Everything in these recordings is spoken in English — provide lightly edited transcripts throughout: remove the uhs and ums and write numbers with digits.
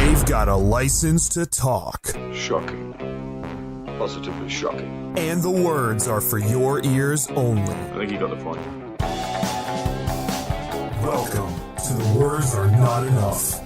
They've got a license to talk. Shocking. Positively shocking. And the words are for your ears only. I think you got the point. Welcome to The Words Are Not Enough.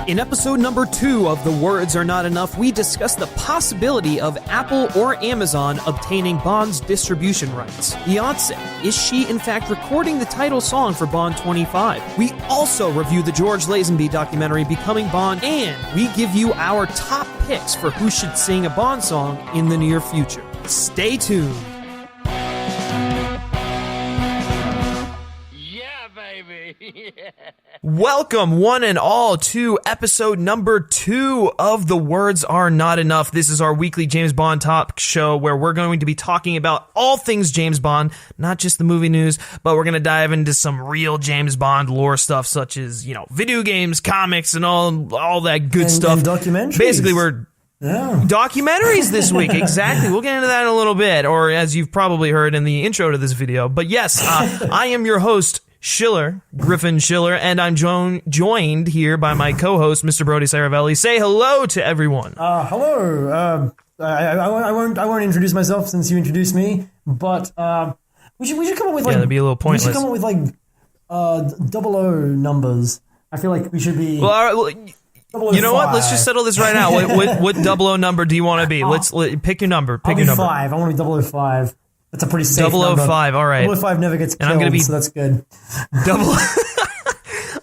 In episode number 2 of The Words Are Not Enough, we discuss the possibility of Apple or Amazon obtaining Bond's distribution rights. Beyonce, is she in fact recording the title song for Bond 25? We also review the George Lazenby documentary Becoming Bond, and we give you our top picks for who should sing a Bond song in the near future. Stay tuned. Welcome, one and all, to episode number 2 of The Words Are Not Enough. This is our weekly James Bond talk show where we're going to be talking about all things James Bond, not just the movie news, but we're going to dive into some real James Bond lore stuff, such as, video games, comics, and all that good stuff. And documentaries. Basically, we're documentaries this week. Exactly. We'll get into that in a little bit, or as you've probably heard in the intro to this video. But yes, I am your host, Griffin Schiller, and I'm joined here by my co-host, Mr. Brody Saravelli. Say hello to everyone. Hello. I won't introduce myself since you introduced me, but we should come up with that'd be a little pointless. We should come up with 00 numbers. I feel like we should be. Well, you know what? Let's just settle this right now. What 00 number do you want to be? Let's pick your number. Pick your number. 5. I want to be 005. That's a pretty safe number. 005, all right. 005 never gets killed, so that's good.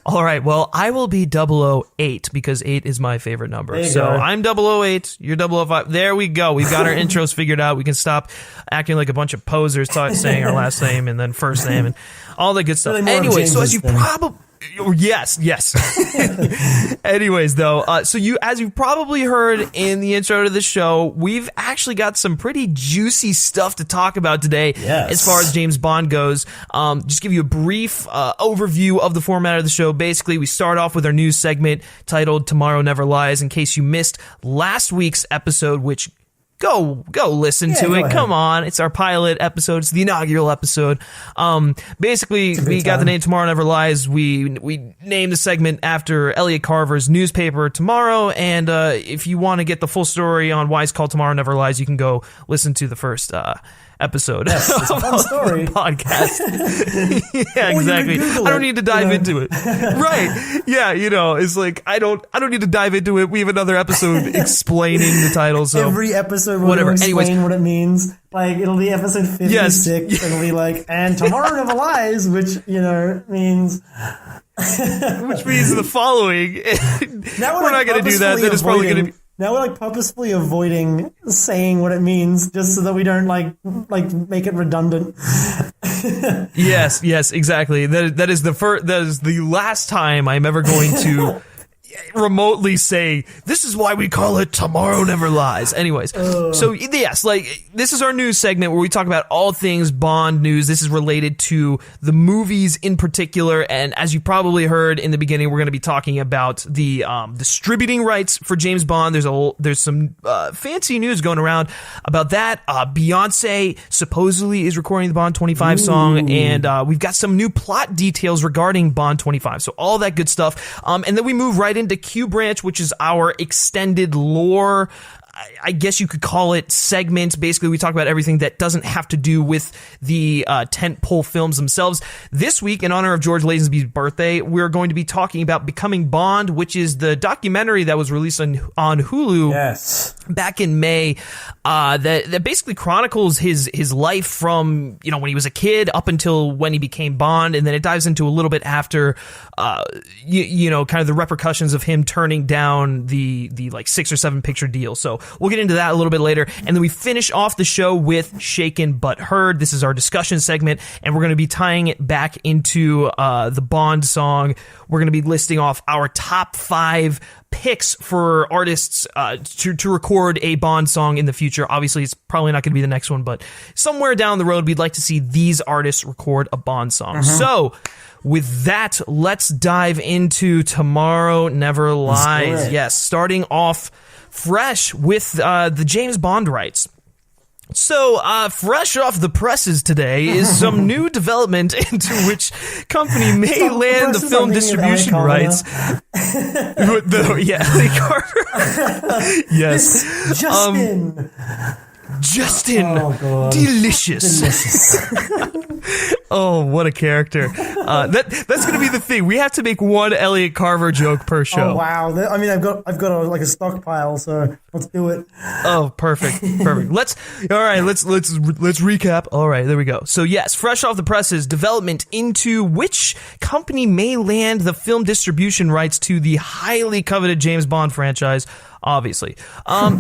All right, well, I will be 008 because 8 is my favorite number. So go. I'm 008, you're 005. There we go. We've got our intros figured out. We can stop acting like a bunch of posers saying our last name and then first name and all that good stuff. Really anyway, so as you probably... Yes. Anyways, though, as you've probably heard in the intro to the show, we've actually got some pretty juicy stuff to talk about today. Yes. As far as James Bond goes. Just give you a brief overview of the format of the show. Basically, we start off with our news segment titled Tomorrow Never Lies. In case you missed last week's episode, which Go listen to it. Come on. It's our pilot episode. It's the inaugural episode. Basically, we got the name Tomorrow Never Lies. We named the segment after Elliot Carver's newspaper Tomorrow. And if you want to get the full story on why it's called Tomorrow Never Lies, you can go listen to the first episode it's a fun story. podcast. Yeah, exactly. I don't need to dive into it. Right. Yeah, it's like I don't need to dive into it. We have another episode explaining the title. So every episode will explain what it means. Like it'll be episode 56 yes. and it'll be like, and Tomorrow Never Lies, which means which means the following. Now we're not going to do that. That is probably going to be. Now we're purposefully avoiding saying what it means just so that we don't like make it redundant. Yes, exactly. That is the last time I'm ever going to remotely say this is why we call it Tomorrow Never Lies. Anyways, so yes, this is our news segment where we talk about all things Bond news. This is related to the movies in particular, and as you probably heard in the beginning, we're going to be talking about the distributing rights for James Bond. There's some fancy news going around about that. Beyonce supposedly is recording the Bond 25 song, and we've got some new plot details regarding Bond 25. So all that good stuff, and then we move right into Q Branch, which is our extended lore, I guess you could call it, segment. Basically, we talk about everything that doesn't have to do with the tentpole films themselves. This week, in honor of George Lazenby's birthday, we're going to be talking about Becoming Bond, which is the documentary that was released on Hulu back in May, that basically chronicles his life from, when he was a kid up until when he became Bond, and then it dives into a little bit after, kind of the repercussions of him turning down the 6 or 7 picture deal. So we'll get into that a little bit later. And then we finish off the show with Shaken But Heard. This is our discussion segment, and we're going to be tying it back into the Bond song. We're going to be listing off our top 5 picks for artists to record a Bond song in the future. Obviously, it's probably not going to be the next one, but somewhere down the road, we'd like to see these artists record a Bond song. So with that, let's dive into Tomorrow Never Lies. Yes, starting off fresh with the James Bond rights. So, fresh off the presses today is some new development into which company may land the film distribution rights. Ellie Carter. Yes. Justin. Oh, God. Delicious. Oh, what a character. That's going to be the thing. We have to make one Elliot Carver joke per show. Oh, wow. I mean, I've got a stockpile, so let's do it. Oh, perfect. Let's recap. All right, there we go. So yes, fresh off the presses, development into which company may land the film distribution rights to the highly coveted James Bond franchise. Obviously.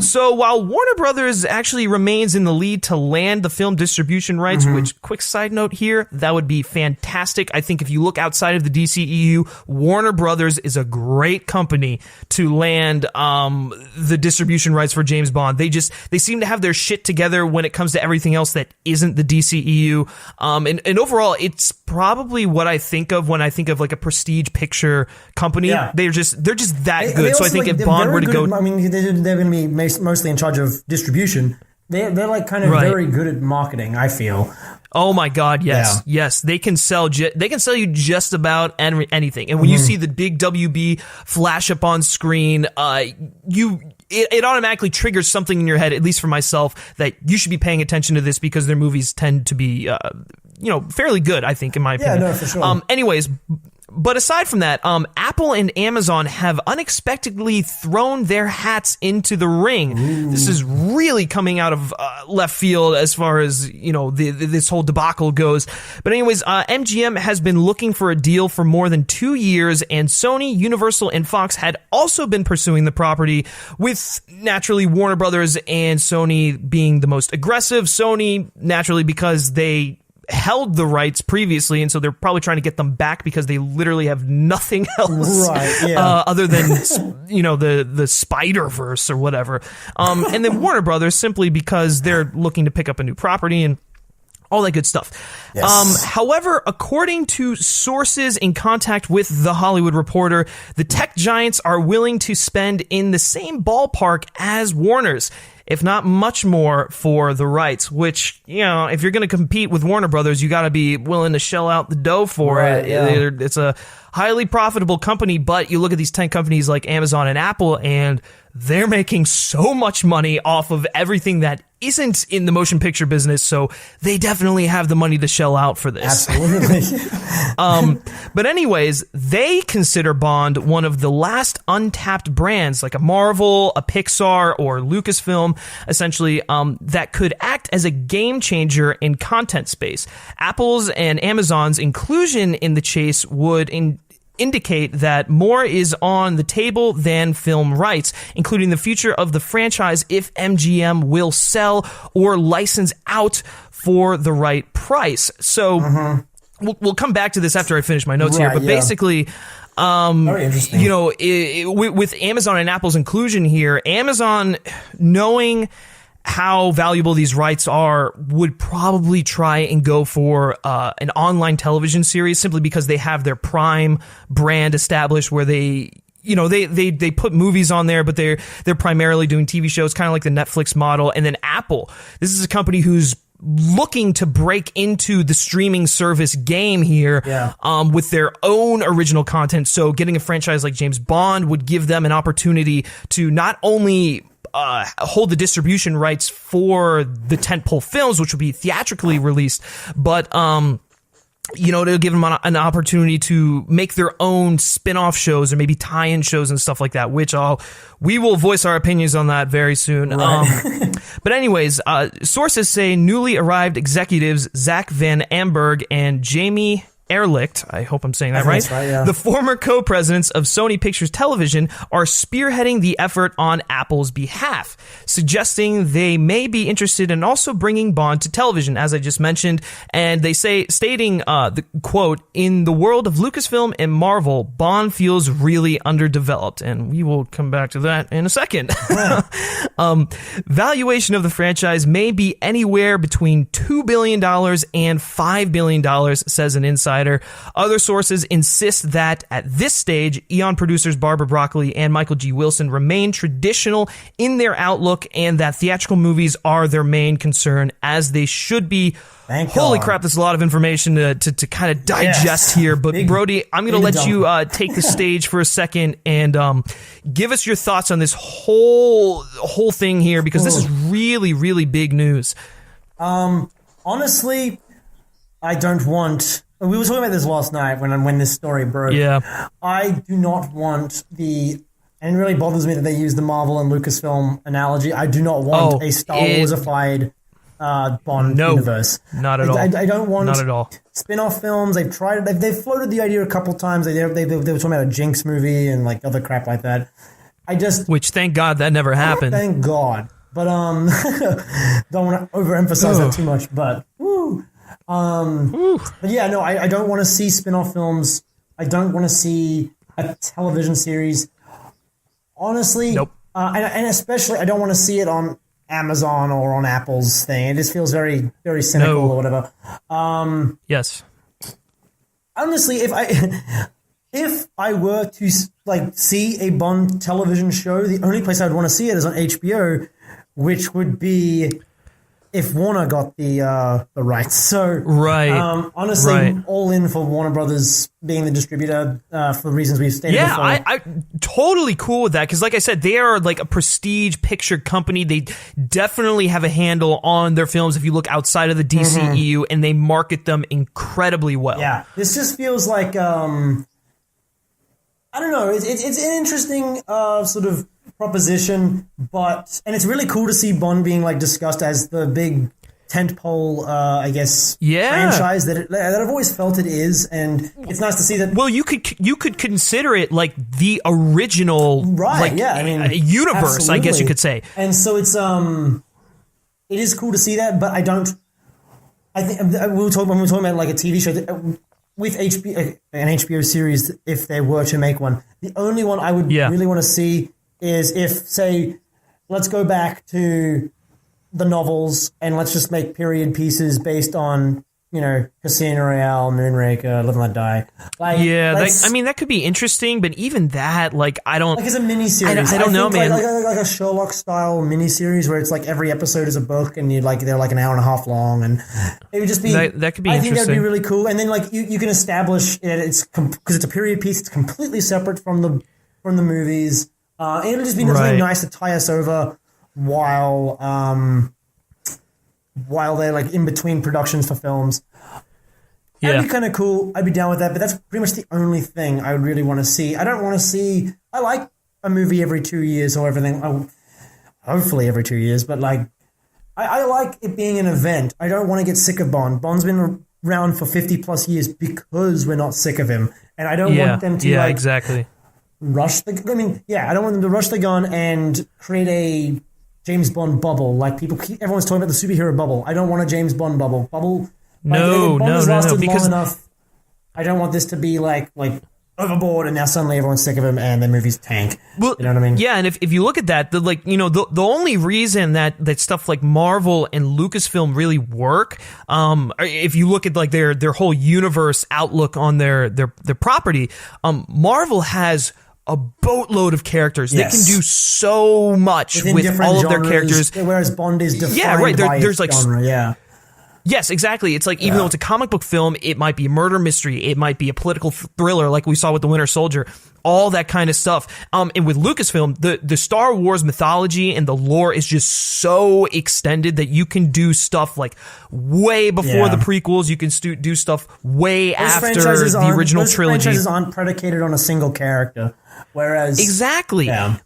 So while Warner Brothers actually remains in the lead to land the film distribution rights, which, quick side note here, that would be fantastic. I think if you look outside of the DCEU, Warner Brothers is a great company to land the distribution rights for James Bond. They seem to have their shit together when it comes to everything else that isn't the DCEU. And overall, it's probably what I think of when I think of like a prestige picture company. Yeah. They're just that good. So I think if Bond were to go... they're going to be mostly in charge of distribution. They're like kind of very good at marketing, I feel. Oh my God, yes. Yeah. Yes, they can sell you just about anything. And when you see the big WB flash up on screen, it automatically triggers something in your head, at least for myself, that you should be paying attention to this because their movies tend to be fairly good, I think, in my opinion. Yeah, no, for sure. Anyways, but aside from that, Apple and Amazon have unexpectedly thrown their hats into the ring. Ooh. This is really coming out of left field as far as, this whole debacle goes. But anyways, MGM has been looking for a deal for more than 2 years, and Sony, Universal, and Fox had also been pursuing the property, with naturally Warner Brothers and Sony being the most aggressive. Sony, naturally, because they held the rights previously, and so they're probably trying to get them back because they literally have nothing else other than the Spider-Verse or whatever. And then Warner Brothers simply because they're looking to pick up a new property and all that good stuff. Yes. However, according to sources in contact with The Hollywood Reporter, the tech giants are willing to spend in the same ballpark as Warner's, if not much more, for the rights, which, if you're going to compete with Warner Brothers, you got to be willing to shell out the dough for it. Yeah. It's a highly profitable company, but you look at these 10 companies like Amazon and Apple, and they're making so much money off of everything that isn't in the motion picture business, so they definitely have the money to shell out for this. Absolutely. But anyways, they consider Bond one of the last untapped brands, like a Marvel, a Pixar, or Lucasfilm, essentially, that could act as a game changer in content space. Apple's and Amazon's inclusion in the chase would indicate that more is on the table than film rights, including the future of the franchise if MGM will sell or license out for the right price. So we'll come back to this after I finish my notes here, but basically... very interesting. With Amazon and Apple's inclusion here, Amazon, knowing how valuable these rights are, would probably try and go for an online television series simply because they have their Prime brand established where they put movies on there, but they're primarily doing TV shows, kind of like the Netflix model. And then Apple, this is a company who's looking to break into the streaming service game here with their own original content. So getting a franchise like James Bond would give them an opportunity to not only hold the distribution rights for the tentpole films, which will be theatrically released, but it'll give them an opportunity to make their own spin-off shows or maybe tie-in shows and stuff like that, which we will voice our opinions on that very soon. Right. But anyways, sources say newly arrived executives Zack Van Amburg and Jamie Erlicht, I hope I'm saying that right. The former co-presidents of Sony Pictures Television are spearheading the effort on Apple's behalf, suggesting they may be interested in also bringing Bond to television, as I just mentioned. And they say, stating the quote, "In the world of Lucasfilm and Marvel, Bond feels really underdeveloped," and we will come back to that in a second. Valuation of the franchise may be anywhere between $2 billion and $5 billion, says an insider. Insider. Other sources insist that at this stage, Eon producers Barbara Broccoli and Michael G. Wilson remain traditional in their outlook and that theatrical movies are their main concern, as they should be. Holy crap, there's a lot of information to kind of digest here. But Brody, I'm going to let you take the stage for a second and give us your thoughts on this whole thing here, because this is really, really big news. Honestly, I don't want... We were talking about this last night when this story broke. Yeah. I do not want the... And it really bothers me that they use the Marvel and Lucasfilm analogy. I do not want a Star Wars-ified Bond universe. Not at all. I don't want not at all. Spin-off films. They've tried it. They've floated the idea a couple times. They were talking about a Jinx movie and like other crap like that. Which, thank God, that never happened. Thank God. But don't want to overemphasize that too much. But but yeah, no, I don't want to see spin-off films. I don't want to see a television series. Honestly, nope. And especially, I don't want to see it on Amazon or on Apple's thing. It just feels very, very cynical or whatever. Yes. Honestly, if I were to like see a Bond television show, the only place I'd want to see it is on HBO, which would be if Warner got the rights. So honestly, all in for Warner Brothers being the distributor for reasons we've stated before. I totally cool with that, because like I said, they are like a prestige picture company. They definitely have a handle on their films if you look outside of the DCEU, and they market them incredibly well. Yeah, this just feels like I don't know. It's an interesting sort of proposition, and it's really cool to see Bond being like discussed as the big tentpole, I guess, franchise that I've always felt it is, and it's nice to see that. Well, you could consider it like the original, universe, absolutely. I guess you could say. And so it is cool to see that, but I don't. I think when we were talking about like a TV show. With an HBO series, if they were to make one, the only one I would really want to see is if, say, let's go back to the novels and let's just make period pieces based on, Casino Royale, Moonraker, Live and Let Die. That could be interesting, but even that, I don't... Like, as a miniseries. I don't know, man. Like a Sherlock-style miniseries where it's like every episode is a book and they're like an hour and a half long, and it would just be... That could be interesting. I think that would be really cool. And then, you can establish it, because it's a period piece, it's completely separate from the movies. And it would just be really nice to tie us over while they're in between productions for films. That'd be kind of cool. I'd be down with that, but that's pretty much the only thing I would really want to see. I don't want to see... I like a movie every 2 years or everything. Hopefully every 2 years, but I like it being an event. I don't want to get sick of Bond. Bond's been around for 50 plus years because we're not sick of him. And I don't want them to exactly. rush the... I don't want them to rush the gun and create a James Bond bubble. Everyone's talking about the superhero bubble. I don't want a James Bond bubble. Bond has lasted long enough. I don't want this to be like overboard and now suddenly everyone's sick of him and the movies tank. Well, you know what I mean? Yeah, and if you look at that, the only reason that stuff like Marvel and Lucasfilm really work, if you look at their whole universe outlook on their property, Marvel has a boatload of characters. They can do so much with all of their characters. Whereas Bond is defined by there's genre, Yes, exactly. It's even though it's a comic book film, it might be a murder mystery, it might be a political thriller like we saw with The Winter Soldier, all that kind of stuff. And with Lucasfilm, the Star Wars mythology and the lore is just so extended that you can do stuff way before the prequels. You can do stuff way after the original trilogy. Franchises aren't predicated on a single character, whereas... Exactly. Yeah.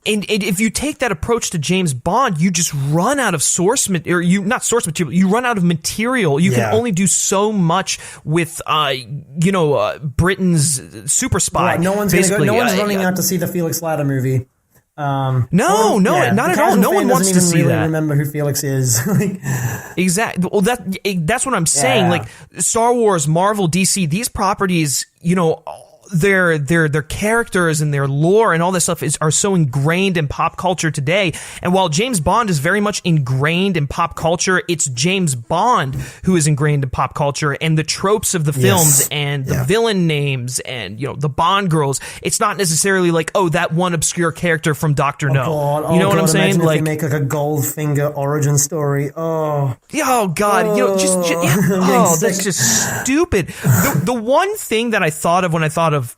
And if you take that approach to James Bond, you just run out of you run out of material. You can only do so much with, Britain's super spy. Right, no one's running out to see the Felix Leiter movie. Not at all. No one wants to see really that. Remember who Felix is? Exactly. Well, that's what I'm saying. Star Wars, Marvel, DC, these properties, their characters and their lore and all this stuff are so ingrained in pop culture today. And while James Bond is very much ingrained in pop culture, it's James Bond who is ingrained in pop culture, and the tropes of the films and the villain names and, you know, the Bond girls. It's not necessarily like, oh, that one obscure character from Dr. No. You know what I'm saying? Like, if they make like a Goldfinger origin story. Oh God, you know, just that's just stupid. The one thing that I thought of when I thought of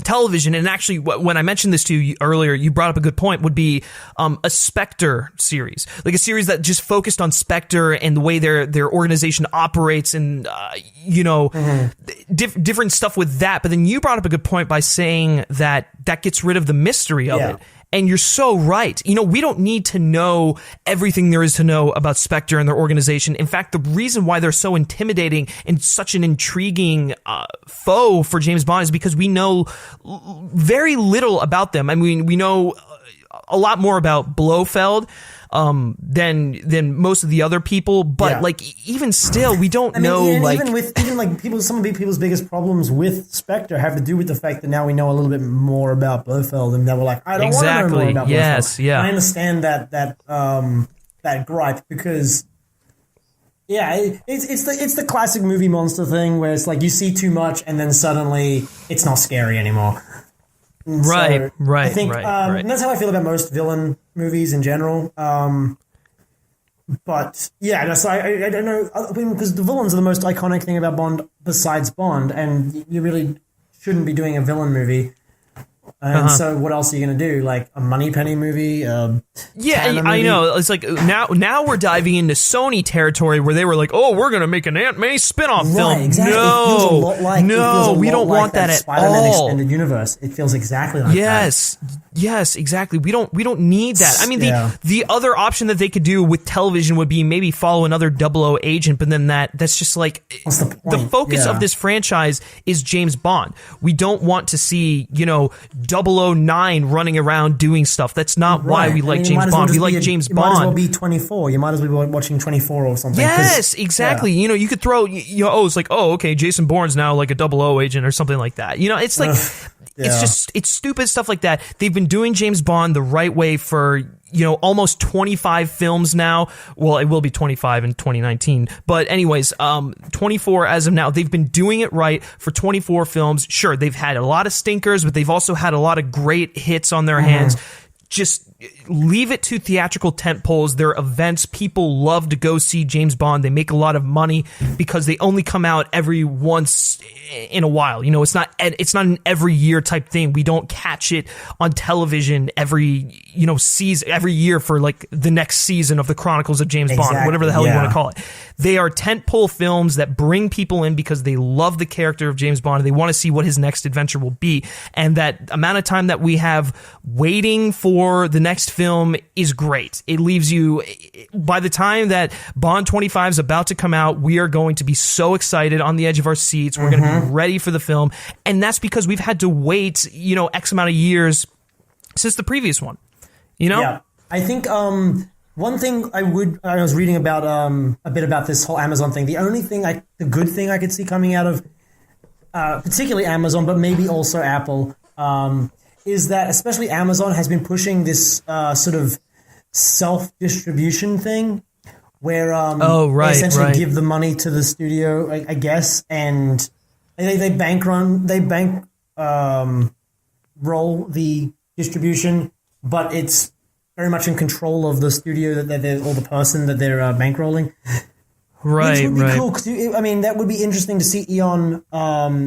television, and actually when I mentioned this to you earlier, you brought up a good point, would be a Spectre series, like a series that just focused on Spectre and the way their organization operates, and you know, different stuff with that. But then you brought up a good point by saying that gets rid of the mystery of it. And you're so right. You know, we don't need to know everything there is to know about Spectre and their organization. In fact, the reason why they're so intimidating and such an intriguing foe for James Bond is because we know very little about them. I mean, we know a lot more about Blofeld than most of the other people, but like even still, we don't know. Some of people's biggest problems with Spectre have to do with the fact that now we know a little bit more about Blofeld, and they were like, I don't want to know more about Blofeld. I understand that gripe because. Yeah, it's the classic movie monster thing where it's like you see too much and then suddenly it's not scary anymore. Right. I think and that's how I feel about most villain movies in general. But yeah, I don't know, because the villains are the most iconic thing about Bond besides Bond, and you really shouldn't be doing a villain movie. And so what else are you going to do? Like a Moneypenny movie? I know. It's like now we're diving into Sony territory where they were like, oh, we're going to make an Aunt May spin-off film. Exactly. No, we don't want that at Spider-Man all. Extended Universe. It feels exactly like that. Yes, exactly. We don't need that. I mean, the other option that they could do with television would be maybe follow another 00 agent, but then that's just like what's the point? The focus of this franchise is James Bond. We don't want to see, you know, 009 running around doing stuff. That's not why we like James Bond. We like James Bond. You might as well be 24. You might as well be watching 24 or something. Yes, exactly. You know, you could throw, it's like, oh, okay, Jason Bourne's now like a 00 agent or something like that. You know, it's like, it's stupid stuff like that. They've been doing James Bond the right way for, almost 25 films now. Well, it will be 25 in 2019. But anyways, 24 as of now. They've been doing it right for 24 films. Sure, they've had a lot of stinkers, but they've also had a lot of great hits on their hands. Just leave it to theatrical tentpoles. They're events. People love to go see James Bond. They make a lot of money because they only come out every once in a while. It's not an every year type thing. We don't catch it on television every season, every year for like the next season of the Chronicles of James Bond, whatever the hell you want to call it. They are tentpole films that bring people in because they love the character of James Bond and they want to see what his next adventure will be. And that amount of time that we have waiting for the next film is great. It leaves you, by the time that Bond 25 is about to come out, we are going to be so excited on the edge of our seats. We're going to be ready for the film. And that's because we've had to wait, X amount of years since the previous one, Yeah. I think, one thing I was reading about a bit about this whole Amazon thing. The good thing I could see coming out of particularly Amazon, but maybe also Apple, is that especially Amazon has been pushing this sort of self-distribution thing, where they essentially give the money to the studio, I guess, and they bankroll the distribution, but it's very much in control of the studio or the person that they're bankrolling. Which would be cool, because that would be interesting to see Eon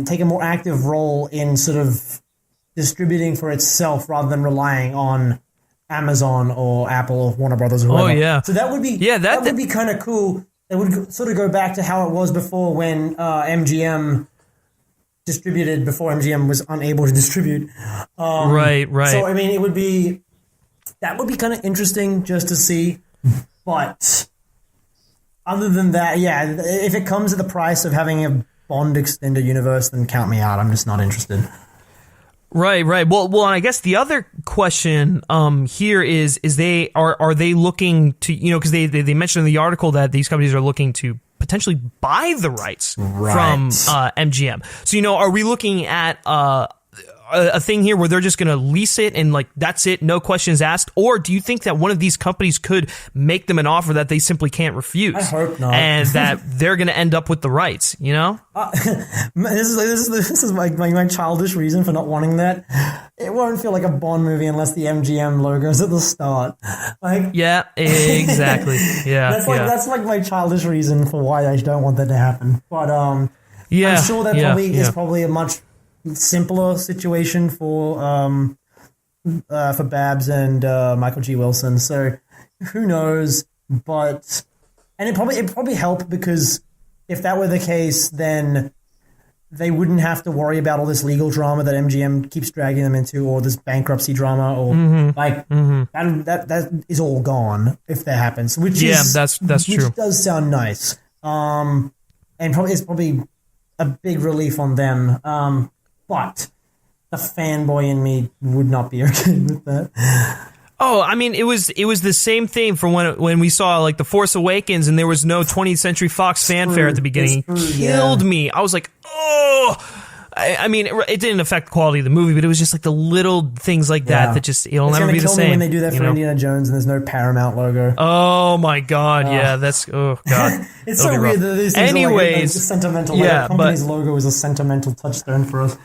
take a more active role in sort of distributing for itself rather than relying on Amazon or Apple or Warner Brothers or whatever. Oh, yeah. So that would be that would be kind of cool. It would sort of go back to how it was before when MGM distributed, before MGM was unable to distribute. Right. So, it would be... That would be kind of interesting just to see, but other than that, if it comes at the price of having a Bond extended universe, then count me out. I'm just not interested. Right. Well, I guess the other question here is are they looking to, because they mentioned in the article that these companies are looking to potentially buy the rights from MGM. So, are we looking at a thing here where they're just going to lease it and like that's it, no questions asked? Or do you think that one of these companies could make them an offer that they simply can't refuse? I hope not. And that they're going to end up with the rights, This is my childish reason for not wanting that. It won't feel like a Bond movie unless the MGM logo's at the start. Yeah, exactly. Yeah, that's like my childish reason for why I don't want that to happen. But I'm sure that is probably a much simpler situation for Babs and Michael G. Wilson. So who knows? But it probably helped, because if that were the case, then they wouldn't have to worry about all this legal drama that MGM keeps dragging them into, or this bankruptcy drama, or that is all gone if that happens. Which that's true. Which does sound nice. And it's probably a big relief on them. But the fanboy in me would not be okay with that. Oh, I mean, it was the same thing from when we saw like The Force Awakens and there was no 20th Century Fox fanfare at the beginning. It killed me. I was like, oh. I mean, it didn't affect the quality of the movie, but it was just like the little things like that just it'll never be the same. Me when they do that for Indiana Jones and there's no Paramount logo. Oh my God, that's God. It's so weird that these things are like sentimental. Yeah, like a company's logo is a sentimental touchstone for us.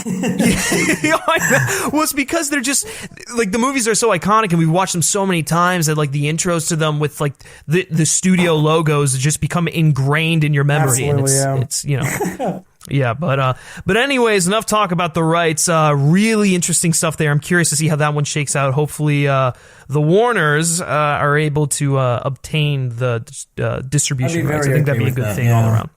Well, it's because they're just like the movies are so iconic and we've watched them so many times that like the intros to them with like the studio logos just become ingrained in your memory. Absolutely, and it's Yeah, but anyways, enough talk about the rights. Really interesting stuff there. I'm curious to see how that one shakes out. Hopefully, the Warners are able to obtain the distribution rights. I think that'd be a good thing all around.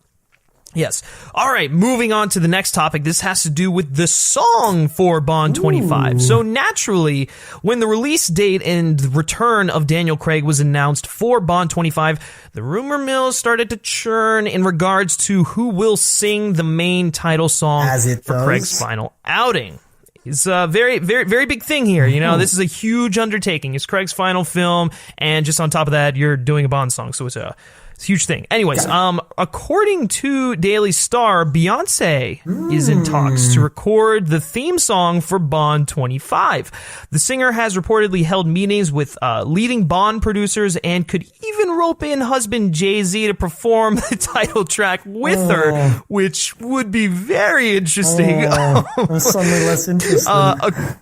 Yes. All right, moving on to the next topic. This has to do with the song for Bond 25. Ooh. So naturally, when the release date and return of Daniel Craig was announced for Bond 25, the rumor mill started to churn in regards to who will sing the main title song for Craig's final outing. It's a very, very, very big thing here. This is a huge undertaking. It's Craig's final film, and just on top of that, you're doing a Bond song, so it's a huge thing. Anyways, according to Daily Star, Beyonce is in talks to record the theme song for Bond 25. The singer has reportedly held meetings with leading Bond producers and could even rope in husband Jay-Z to perform the title track with her, which would be very interesting. I'm suddenly less interested.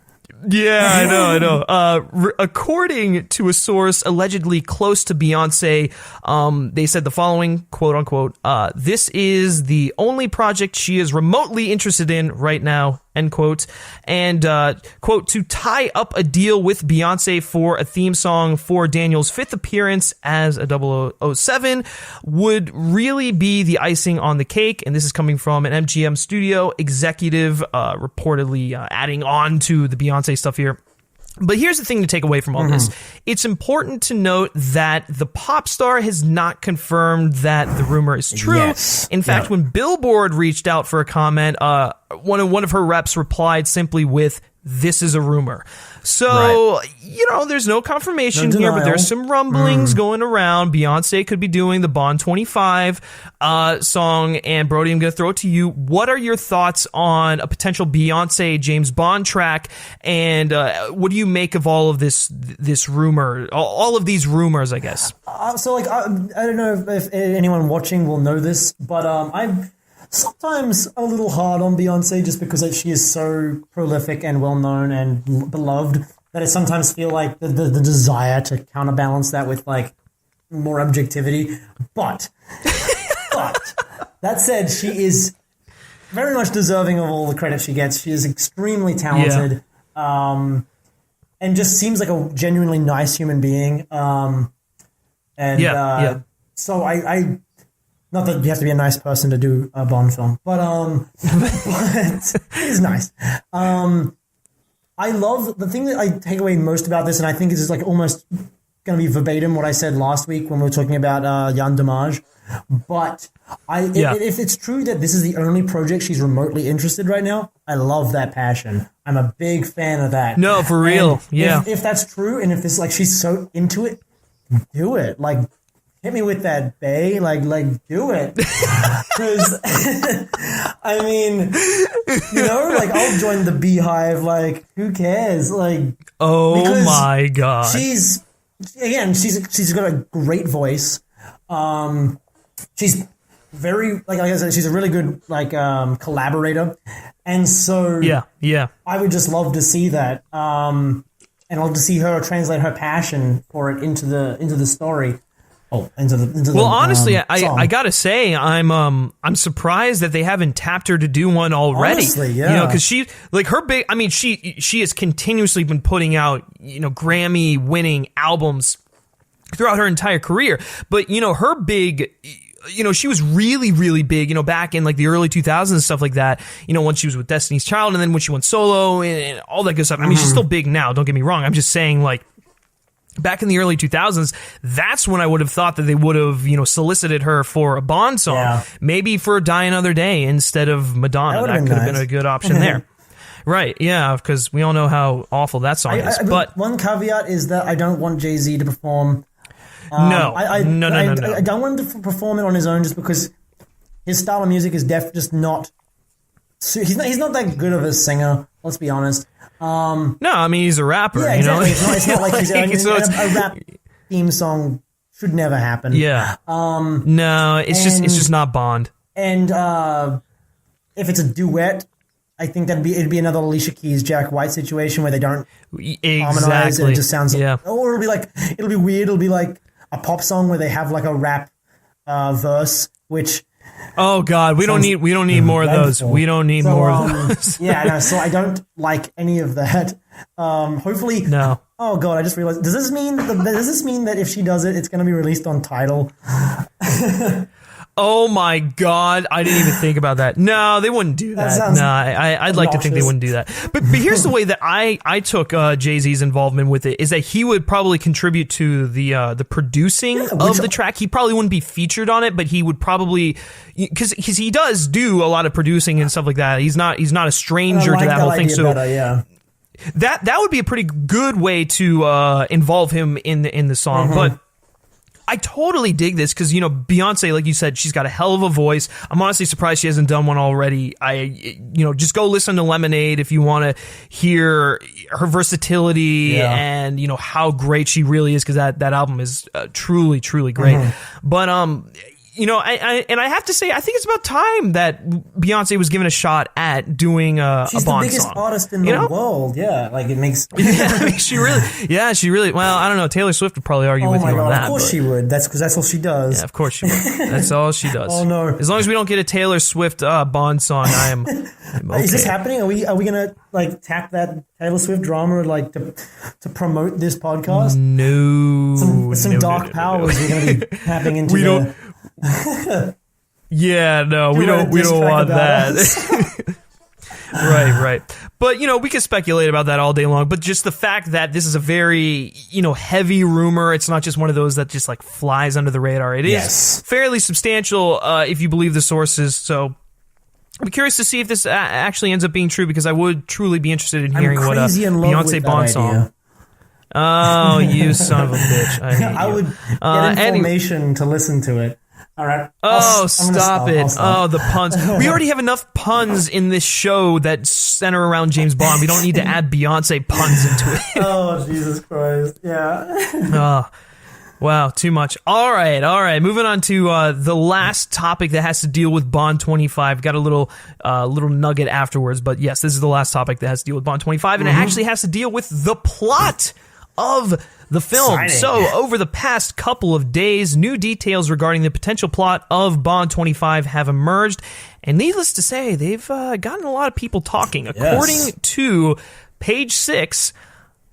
Yeah, I know. According to a source allegedly close to Beyonce, they said the following, quote unquote, this is the only project she is remotely interested in right now, end quote. And, quote, to tie up a deal with Beyonce for a theme song for Daniel's 5th appearance as a 007 would really be the icing on the cake. And this is coming from an MGM studio executive, reportedly adding on to the Beyonce stuff here. But here's the thing to take away from all this. It's important to note that the pop star has not confirmed that the rumor is true. Yes. In fact, when Billboard reached out for a comment, one of her reps replied simply with, "This is a rumor." So, there's no confirmation here, but there's some rumblings going around. Beyonce could be doing the Bond 25 song. And Brody, I'm going to throw it to you. What are your thoughts on a potential Beyonce James Bond track? And what do you make of all of this rumor, all of these rumors, I guess? I don't know if anyone watching will know this, but I'm sometimes a little hard on Beyonce just because she is so prolific and well-known and beloved that I sometimes feel like the desire to counterbalance that with like more objectivity. But that said, she is very much deserving of all the credit she gets. She is extremely talented and just seems like a genuinely nice human being. So I not that you have to be a nice person to do a Bond film, but it is nice. I love the thing that I take away most about this, and I think is like almost going to be verbatim what I said last week when we were talking about Yann Damage. But if it's true that this is the only project she's remotely interested right now, I love that passion. I'm a big fan of that. No, for real. If that's true, and if it's like she's so into it, do it. Like, hit me with that Bay, like do it. Because I mean, like I'll join the Beehive. Like, who cares? Like, oh my god, she's got a great voice. She's very like I said, she's a really good collaborator, and so yeah. I would just love to see that. And I'll just see her translate her passion for it into the story. Well, honestly, song. I gotta say, I'm surprised that they haven't tapped her to do one already. Honestly, yeah. Because she has continuously been putting out Grammy winning albums throughout her entire career. But her big. She was really, really big, back in like the early 2000s and stuff like that, when she was with Destiny's Child and then when she went solo and all that good stuff. I mean, she's still big now, don't get me wrong. I'm just saying, like, back in the early 2000s, that's when I would have thought that they would have, solicited her for a Bond song. Yeah. Maybe for Die Another Day instead of Madonna. That could have been a good option there. Right, yeah, because we all know how awful that song is. But one caveat is that I don't want Jay-Z to perform. No. I don't want him to perform it on his own just because his style of music is just not. He's not that good of a singer. Let's be honest. No, I mean he's a rapper. Yeah, exactly. It's not like he's a rap theme song should never happen. Yeah. No, it's just not Bond. And if it's a duet, I think it'd be another Alicia Keys, Jack White situation where they don't harmonize and it just sounds. Yeah. Or it'll be weird. It'll be like a pop song where they have like a rap verse, which. Oh God, we don't need more of those. We don't need more of those. Yeah, no. So I don't like any of that. Hopefully, no. Oh God, I just realized. Does this mean that if she does it, it's going to be released on Tidal? Oh my God, I didn't even think about that. No, they wouldn't do that. No, I'd like to think they wouldn't do that. But here's the way that I took Jay-Z's involvement with it is that he would probably contribute to the producing of the track. He probably wouldn't be featured on it, but he would probably because he does do a lot of producing and stuff like that. He's not a stranger to that whole thing. So yeah. That would be a pretty good way to involve him in the song, but. I totally dig this because, Beyonce, like you said, she's got a hell of a voice. I'm honestly surprised she hasn't done one already. Just go listen to Lemonade if you want to hear her versatility and, how great she really is because that album is truly, truly great. But, I have to say, I think it's about time that Beyonce was given a shot at doing a Bond song. She's the biggest artist in the world. Yeah, like it makes. she really. Well, I don't know. Taylor Swift would probably argue with you on that. Of course she would. That's because that's all she does. Yeah, of course she would. That's all she does. Oh no! As long as we don't get a Taylor Swift Bond song, I'm okay. Is this happening? Are we gonna tap that Taylor Swift drama to promote this podcast? No. Some dark powers we're gonna be tapping into. We don't. Yeah, no, we don't want that. Right. But, we could speculate about that all day long. But just the fact that this is a very, heavy rumor, it's not just one of those that just flies under the radar. It is fairly substantial if you believe the sources. So I'm curious to see if this actually ends up being true because I would truly be interested in hearing what a Beyonce Bond song. Oh, you son of a bitch. I would get information to listen to it. All right. Stop it. The puns. We already have enough puns in this show that center around James Bond. We don't need to add Beyonce puns into it. Oh, Jesus Christ. Yeah. Wow, too much. All right. Moving on to the last topic that has to deal with Bond 25. Got a little nugget afterwards, but yes, this is the last topic that has to deal with Bond 25, and it actually has to deal with the plot of the film. Exciting. So, over the past couple of days, new details regarding the potential plot of Bond 25 have emerged, and needless to say, they've gotten a lot of people talking. According to Page 6,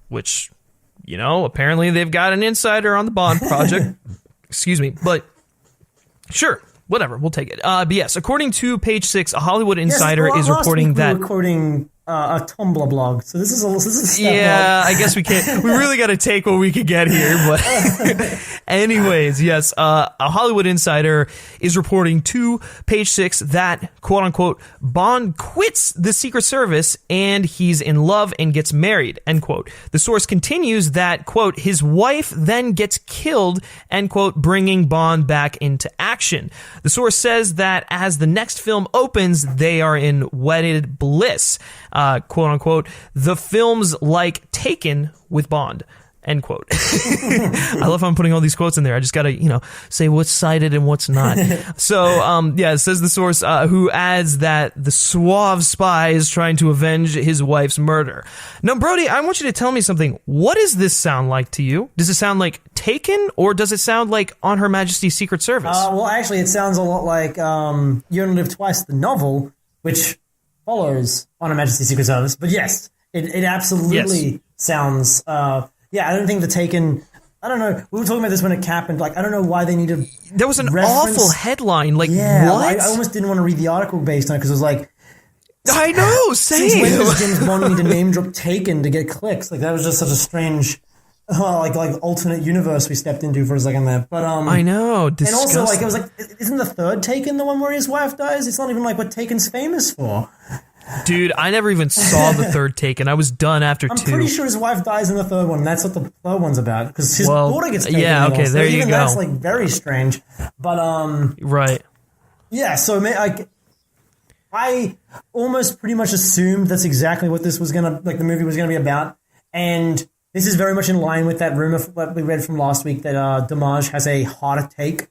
which, apparently they've got an insider on the Bond project. Excuse me, but sure, whatever, we'll take it. But yes, according to Page 6, a Hollywood insider is reporting that... We were quoting a Tumblr blog, so this is a step Yeah, up. I guess we can't. We really got to take what we could get here. But, anyways, yes, a Hollywood insider is reporting to Page Six that quote unquote Bond quits the Secret Service and he's in love and gets married. End quote. The source continues that quote his wife then gets killed. End quote, bringing Bond back into action. The source says that as the next film opens, they are in wedded bliss. Quote unquote, the film's like Taken with Bond. End quote. I love how I'm putting all these quotes in there. I just gotta, say what's cited and what's not. So, it says the source, who adds that the suave spy is trying to avenge his wife's murder. Now, Brody, I want you to tell me something. What does this sound like to you? Does it sound like Taken, or does it sound like On Her Majesty's Secret Service? Well, actually, it sounds a lot like You Only Live Twice, the novel, which follows On Her Majesty's Secret Service. But yes, it absolutely sounds... I don't think the Taken... I don't know. We were talking about this when it happened. Like, I don't know why they need to... There was an reference... awful headline. Like, yeah, what? I almost didn't want to read the article based on it because it was like... I know, same. Since when does James Bond need to name drop Taken to get clicks? Like, that was just such a strange... like alternate universe we stepped into for a second there. But I know, disgusting. And also, it was like, isn't the third Taken the one where his wife dies? It's not even like what Taken's famous for. Dude, I never even saw the third Taken. I was done after I'm 2. pretty sure his wife dies in the third one. And that's what the third one's about because his daughter gets taken. Yeah, okay, there you go. That's like very strange. But right. Yeah, so I almost pretty much assumed that's exactly what this was gonna the movie was gonna be about, and this is very much in line with that rumor that we read from last week that Damage has a harder take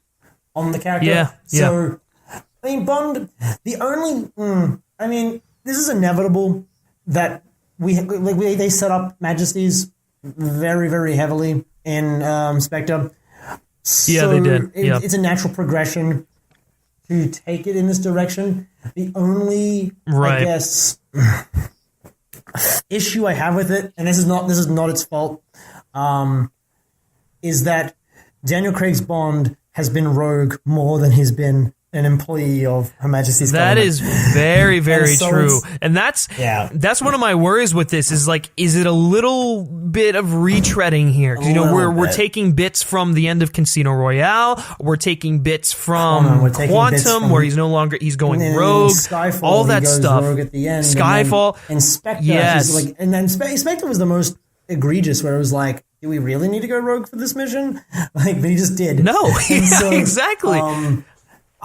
on the character. Yeah. So, I mean, Bond. The only, this is inevitable that they set up Majesties very, very heavily in Spectre. Yeah, they did. It's a natural progression to take it in this direction. The only, I guess, issue I have with it, and this is not its fault, is that Daniel Craig's Bond has been rogue more than he's been an employee of Her Majesty's government. That is very, very true. And that's one of my worries with this is is it a little bit of retreading here? Because, we're taking bits from the end of Casino Royale. We're taking bits from Quantum, where he's going rogue. Skyfall, all that he goes stuff. Rogue at the end. Skyfall. And Spectre. Yes. And then Spectre was the most egregious, where it was like, do we really need to go rogue for this mission? But he just did. No. Exactly.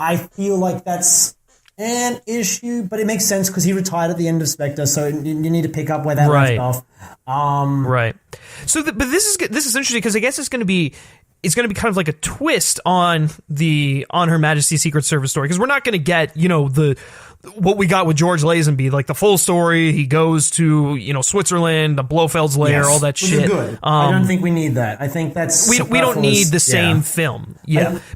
I feel like that's an issue, but it makes sense because he retired at the end of Spectre, so you need to pick up where that left off. Right. So, but this is interesting because I guess it's going to be kind of like a twist on Her Majesty's Secret Service story, because we're not going to get what we got with George Lazenby, like the full story. He goes to Switzerland, the Blofeld's lair, all that shit. Good. I don't think we need that. I think that's we don't need the same film,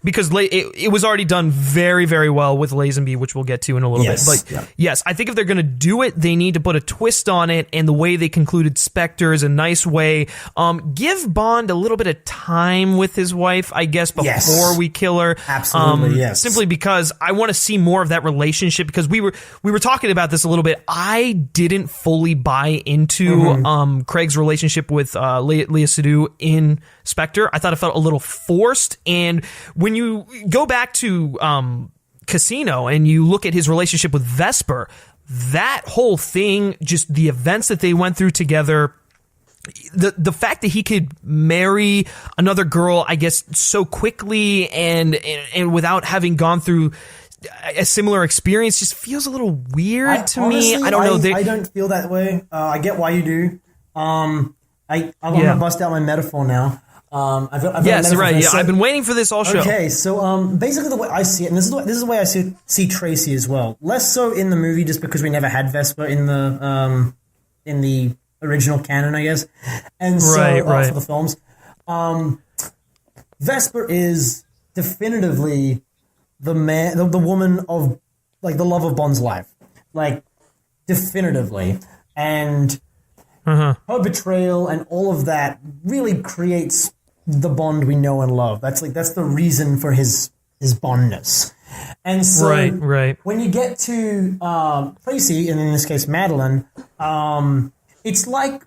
because it was already done very, very well with Lazenby, which we'll get to in a little bit. But yes, I think if they're going to do it, they need to put a twist on it, and the way they concluded Spectre is a nice way. Give Bond a little bit of time with his wife, I guess, before we kill her. Absolutely, yes. Simply because I want to see more of that relationship, because we were talking about this a little bit. I didn't fully buy into Craig's relationship with Léa Seydoux in Spectre. I thought it felt a little forced, and when you go back to Casino and you look at his relationship with Vesper, that whole thing, just the events that they went through together, the fact that he could marry another girl, I guess, so quickly and without having gone through a similar experience just feels a little weird to me. I don't know. I don't feel that way. I get why you do. I'm gonna bust out my metaphor now. Yes, right. Yeah, I've been waiting for this all show. Okay, so basically the way I see it, and this is the way I see Tracy as well. Less so in the movie, just because we never had Vesper in the original canon, I guess, and so for the films, Vesper is definitively the woman of the love of Bond's life, definitively, and her betrayal and all of that really creates the Bond we know and love. That's the reason for his Bondness. And so right. when you get to Tracy, and in this case Madeline, it's like,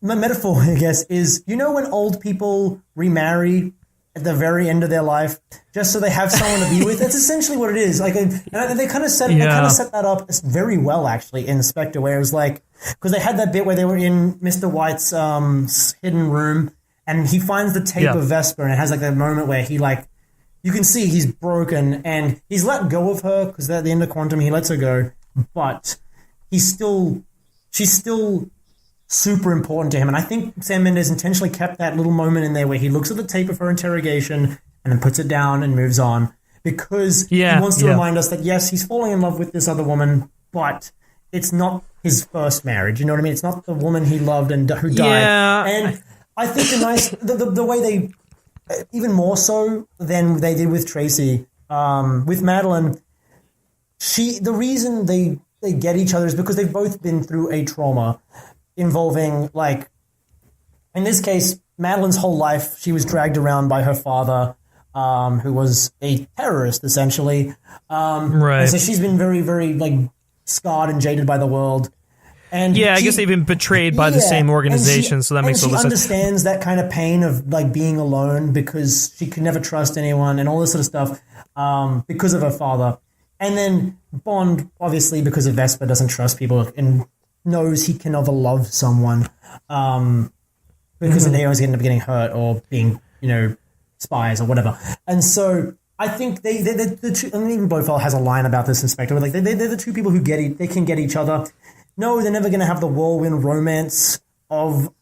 my metaphor, I guess, is, you know when old people remarry at the very end of their life just so they have someone to be with? That's essentially what it is. Like, and they kind of set that up very well, actually, in Spectre, where it was like, because they had that bit where they were in Mr. White's hidden room, and he finds the tape of Vesper, and it has like that moment where he, like, you can see he's broken and he's let go of her, because at the end of Quantum he lets her go, but she's still super important to him. And I think Sam Mendes intentionally kept that little moment in there where he looks at the tape of her interrogation and then puts it down and moves on, because he wants to remind us that, yes, he's falling in love with this other woman, but it's not his first marriage. You know what I mean? It's not the woman he loved and who died. Yeah. And I think the way they, even more so than they did with Tracy, with Madeline, the reason they get each other is because they've both been through a trauma involving, like, in this case, Madeline's whole life, she was dragged around by her father, who was a terrorist, essentially. And so she's been very, very, like, scarred and jaded by the world. And I guess they've been betrayed by the same organization, so that makes a lot of sense. She understands that kind of pain of, like, being alone because she could never trust anyone and all this sort of stuff, because of her father. And then Bond, obviously, because of Vesper, doesn't trust people and knows he can never love someone, because they always end up getting hurt or being, spies or whatever. And so I think they're the two, and even Blofeld has a line about this in Spectre, like they're the two people who they can get each other. No, they're never going to have the whirlwind romance of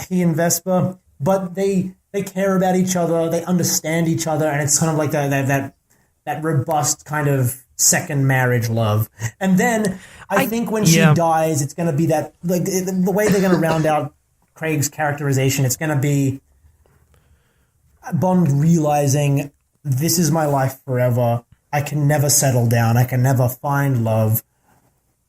he and Vesper, but they care about each other, they understand each other, and it's kind of like that robust kind of second marriage love. And then I think when she dies, it's going to be that, like, the way they're going to round out Craig's characterization, it's going to be Bond realizing, this is my life forever. I can never settle down. I can never find love.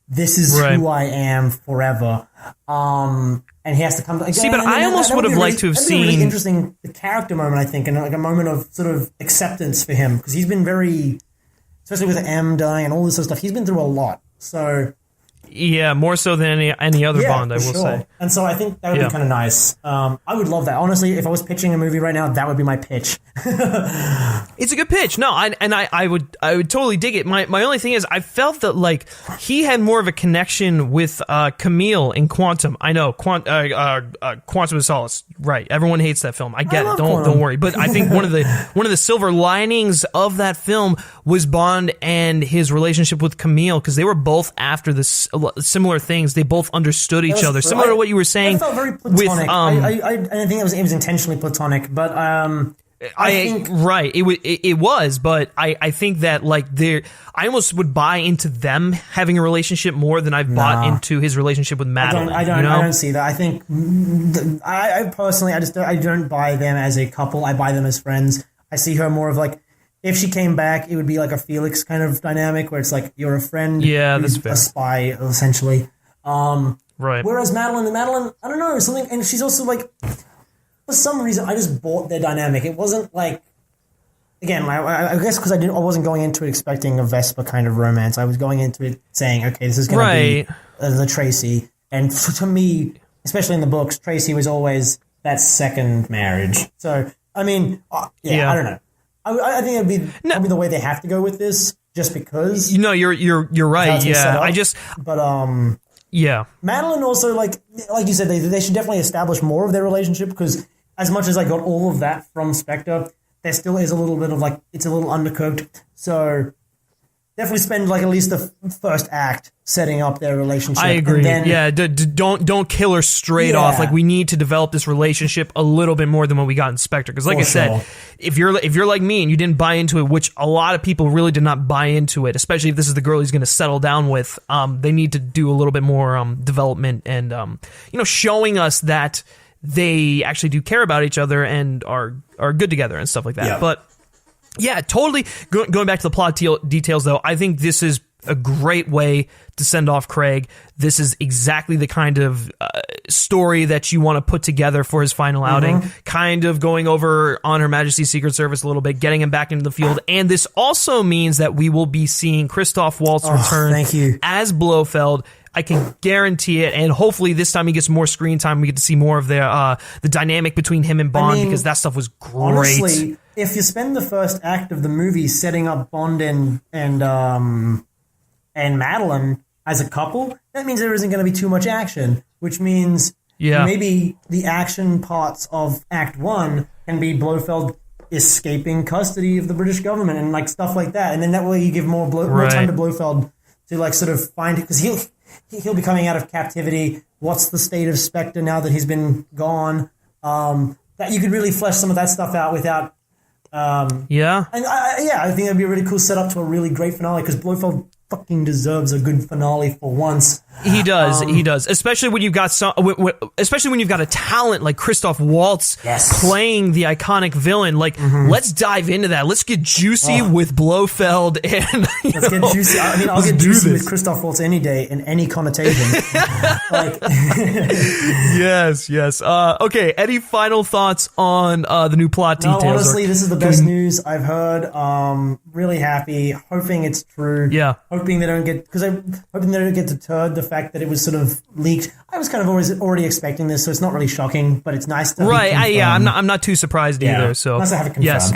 This is who I am forever. And he has to come to... See, but I almost would have liked to have seen... a really interesting character moment, I think, and like a moment of sort of acceptance for him, because he's been very... Especially with M dying and all this sort of stuff, he's been through a lot. So... Yeah, more so than any other Bond, I will say. And so I think that would be kind of nice. I would love that. Honestly, if I was pitching a movie right now, that would be my pitch. It's a good pitch. No, I would totally dig it. My only thing is, I felt that, like, he had more of a connection with Camille in Quantum. I know Quantum of Solace. Right, everyone hates that film. I get it. Don't worry. But I think one of the silver linings of that film was Bond and his relationship with Camille, because they were both after this. Similar things. They both understood each other. Similar to what you were saying. I felt very platonic. I think it was intentionally platonic, but I think it was, but I think that, like, I almost would buy into them having a relationship more than I've bought into his relationship with Madeline. I don't see that. I think I personally I don't buy them as a couple. I buy them as friends. I see her more of like, if she came back, it would be like a Felix kind of dynamic where it's like you're a friend, that's fair. A spy, essentially. Right. Whereas Madeline, I don't know, something, and she's also like, for some reason, I just bought their dynamic. It wasn't like, again, I guess because I wasn't going into it expecting a Vesper kind of romance. I was going into it saying, okay, this is going to be the Tracy. And to me, especially in the books, Tracy was always that second marriage. So, I mean, I don't know. I think it'd be probably the way they have to go with this, just because. You're right. Yeah, Madeline also, like you said, they should definitely establish more of their relationship, because as much as I got all of that from Spectre, there still is a little bit of, like, it's a little undercooked. So definitely spend, like, at least the first act setting up their relationship. I agree. And then, don't kill her straight off. Like, we need to develop this relationship a little bit more than what we got in Spectre. Because, like I said, if you're like me and you didn't buy into it, which a lot of people really did not buy into it, especially if this is the girl he's going to settle down with, they need to do a little bit more development and showing us that they actually do care about each other and are good together and stuff like that. Yeah. But yeah, totally. Going back to the plot details, though, I think this is a great way to send off Craig. This is exactly the kind of story that you want to put together for his final outing, kind of going over on Her Majesty's Secret Service a little bit, getting him back into the field. And this also means that we will be seeing Christoph Waltz return as Blofeld. I can guarantee it, and hopefully this time he gets more screen time. We get to see more of the dynamic between him and Bond, because that stuff was great. Honestly, if you spend the first act of the movie setting up Bond and Madeline as a couple, that means there isn't going to be too much action, which means maybe the action parts of Act 1 can be Blofeld escaping custody of the British government and like stuff like that, and then that way you give more time to Blofeld to like sort of find it, because he'll be coming out of captivity. What's the state of Spectre now that he's been gone? That you could really flesh some of that stuff out without. And I think that'd be a really cool setup to a really great finale, because Blofeld fucking deserves a good finale for once. He does, especially when you've got a talent like Christoph Waltz playing the iconic villain. Like, let's dive into that. Let's get juicy with Blofeld, and let's get juicy. I mean, I'll get juicy with Christoph Waltz any day in any connotation. Yes. Okay. Any final thoughts on the new plot details? No, honestly, this is the best news I've heard. Really happy. Hoping it's true. Yeah. Hoping they don't get deterred. The fact that it was sort of leaked. I was kind of already expecting this, so it's not really shocking, but it's nice to I'm not too surprised either. So nice to have it confirmed. Yes.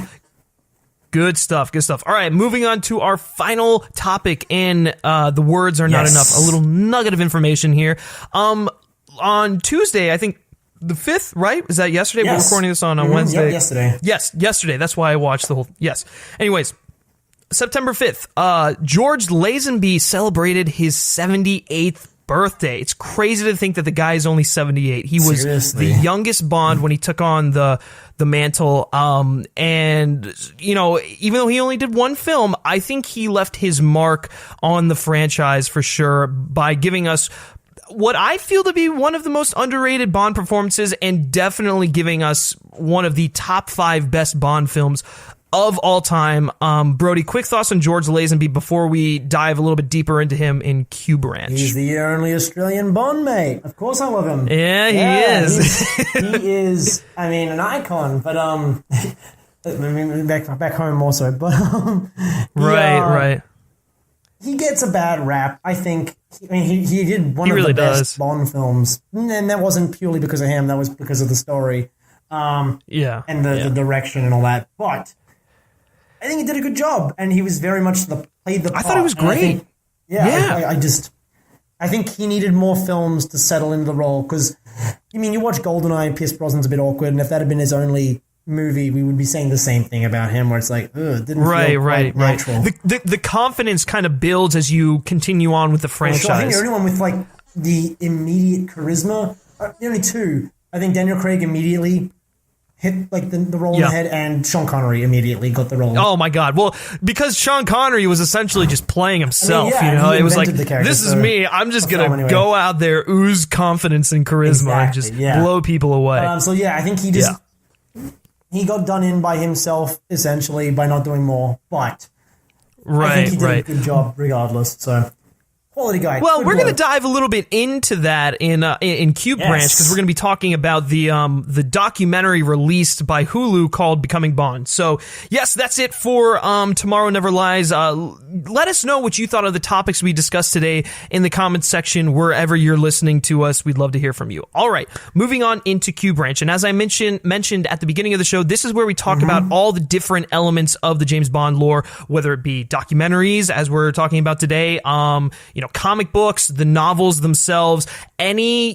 Good stuff. All right, moving on to our final topic in The Words Are Not Enough. A little nugget of information here. On Tuesday, I think the 5th, right? Is that yesterday? Yes. We're recording this on Wednesday. Yep, yesterday. Yes, yesterday. That's why I watched the whole... Yes. Anyways, September 5th, George Lazenby celebrated his 78th birthday. It's crazy to think that the guy is only 78. He was the youngest Bond when he took on the mantle. And, you know, even though he only did one film, I think he left his mark on the franchise for sure by giving us what I feel to be one of the most underrated Bond performances, and definitely giving us one of the top 5 best Bond films of all time. Brody, quick thoughts on George Lazenby before we dive a little bit deeper into him in Q Branch. He's the only Australian Bond, mate. Of course I love him. Yeah, he is. He is, I mean, an icon, but back home more so. But right. He gets a bad rap, I think. I mean, he did one of the best Bond films, and that wasn't purely because of him. That was because of the story, and the direction and all that. But I think he did a good job, and he was very much played the part. I thought he was great. I think he needed more films to settle into the role, because, I mean, you watch GoldenEye, Pierce Brosnan's a bit awkward, and if that had been his only movie, we would be saying the same thing about him, where it's like, it didn't feel quite natural. The confidence kind of builds as you continue on with the franchise. Sure, I think the only one with like the immediate charisma, the only two, I think Daniel Craig immediately hit like the role in the head, and Sean Connery immediately got the role. Oh my God! Well, because Sean Connery was essentially just playing himself. I mean, you know, it was like, this is me. I'm just gonna go out there, ooze confidence and charisma, and just blow people away. I think he just he got done in by himself essentially by not doing more, but I think he did a good job regardless. So. Quality guy. Well, we're going to dive a little bit into that in Cube Branch, because we're going to be talking about the documentary released by Hulu called Becoming Bond. So, yes, that's it for Tomorrow Never Lies. Let us know what you thought of the topics we discussed today in the comments section wherever you're listening to us. We'd love to hear from you. All right, moving on into Cube Branch. And as I mentioned at the beginning of the show, this is where we talk about all the different elements of the James Bond lore, whether it be documentaries, as we're talking about today, comic books, the novels themselves, any,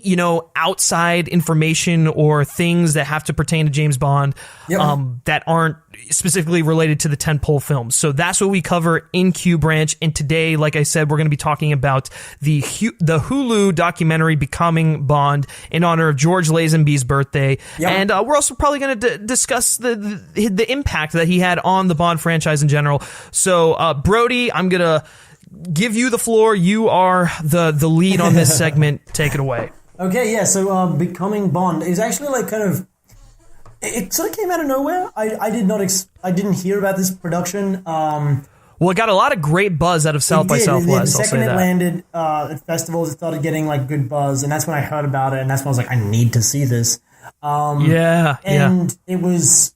outside information or things that have to pertain to James Bond that aren't specifically related to the tentpole films. So that's what we cover in Q Branch. And today, like I said, we're going to be talking about the Hulu documentary Becoming Bond in honor of George Lazenby's birthday. And we're also probably going to discuss the impact that he had on the Bond franchise in general. So, Brody, I'm going to give you the floor. You are the lead on this segment. Take it away. Okay, yeah. So, Becoming Bond is actually like kind of. It sort of came out of nowhere. I didn't hear about this production. Well, it got a lot of great buzz out of South by Southwest. The I'll say second it that. landed at festivals, it started getting like good buzz, and that's when I heard about it, and that's when I was like, I need to see this. And it was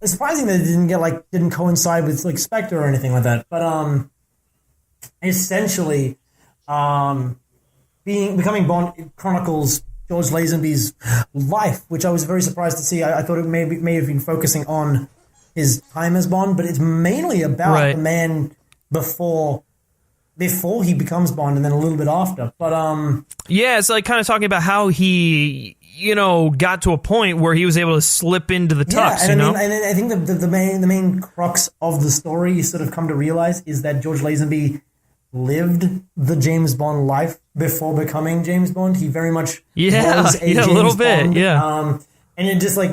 surprising that it didn't coincide with like Spectre or anything like that. But essentially, becoming Bond chronicles George Lazenby's life, which I was very surprised to see. I thought it may have been focusing on his time as Bond, but it's mainly about the man before he becomes Bond, and then a little bit after. But it's like kind of talking about how he, got to a point where he was able to slip into the tux. And I think the main crux of the story you sort of come to realize is that George Lazenby lived the James Bond life before becoming James Bond. He very much was a James little bit, Bond. yeah. And it just like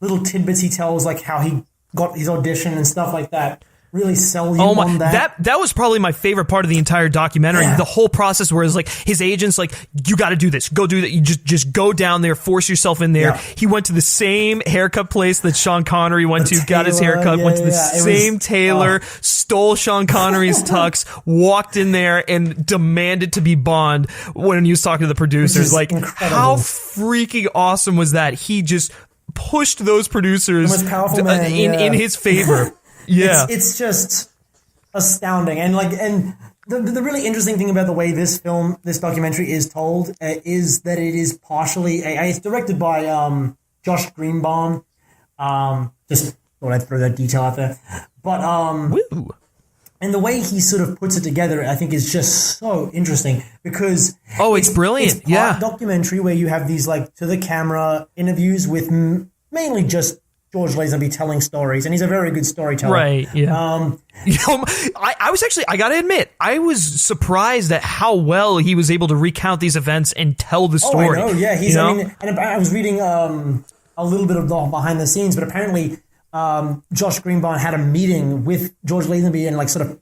little tidbits he tells, like how he got his audition and stuff like that, really sell you on that. That was probably my favorite part of the entire documentary. The whole process where it's like his agent's like, you got to do this, go do that. You just go down there, force yourself in there. He went to the same haircut place that Sean Connery went to, got his haircut, went to the same tailor, stole Sean Connery's tux, walked in there and demanded to be Bond when he was talking to the producers. Like, incredible. How freaking awesome was that? He just pushed those producers the most powerful man, in his favor. Yeah, it's just astounding, and the really interesting thing about the way this documentary is told is that it is partially it's directed by Josh Greenbaum. Just thought I'd throw that detail out there, but and the way he sort of puts it together, I think, is just so interesting because it's brilliant. It's part documentary where you have these like to the camera interviews with mainly just George Lazenby telling stories, and he's a very good storyteller. Right, yeah. I was actually, I gotta admit, I was surprised at how well he was able to recount these events and tell the story. Oh, I know, yeah. And I was reading a little bit of the behind the scenes, but apparently Josh Greenbaum had a meeting with George Lazenby and like sort of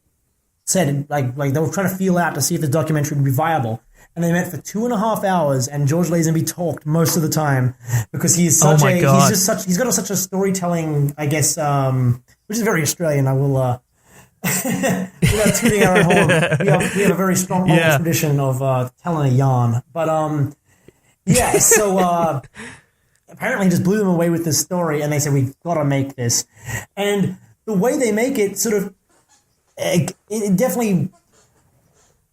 said, like they were trying to feel out to see if the documentary would be viable. And they met for 2.5 hours, and George Lazenby talked most of the time because he's such he's got such a storytelling, I guess, which is very Australian. I will, without tooting our own horn, we have a very strong tradition of telling a yarn. But so apparently he just blew them away with this story, and they said, we've got to make this. And the way they make it sort of, it definitely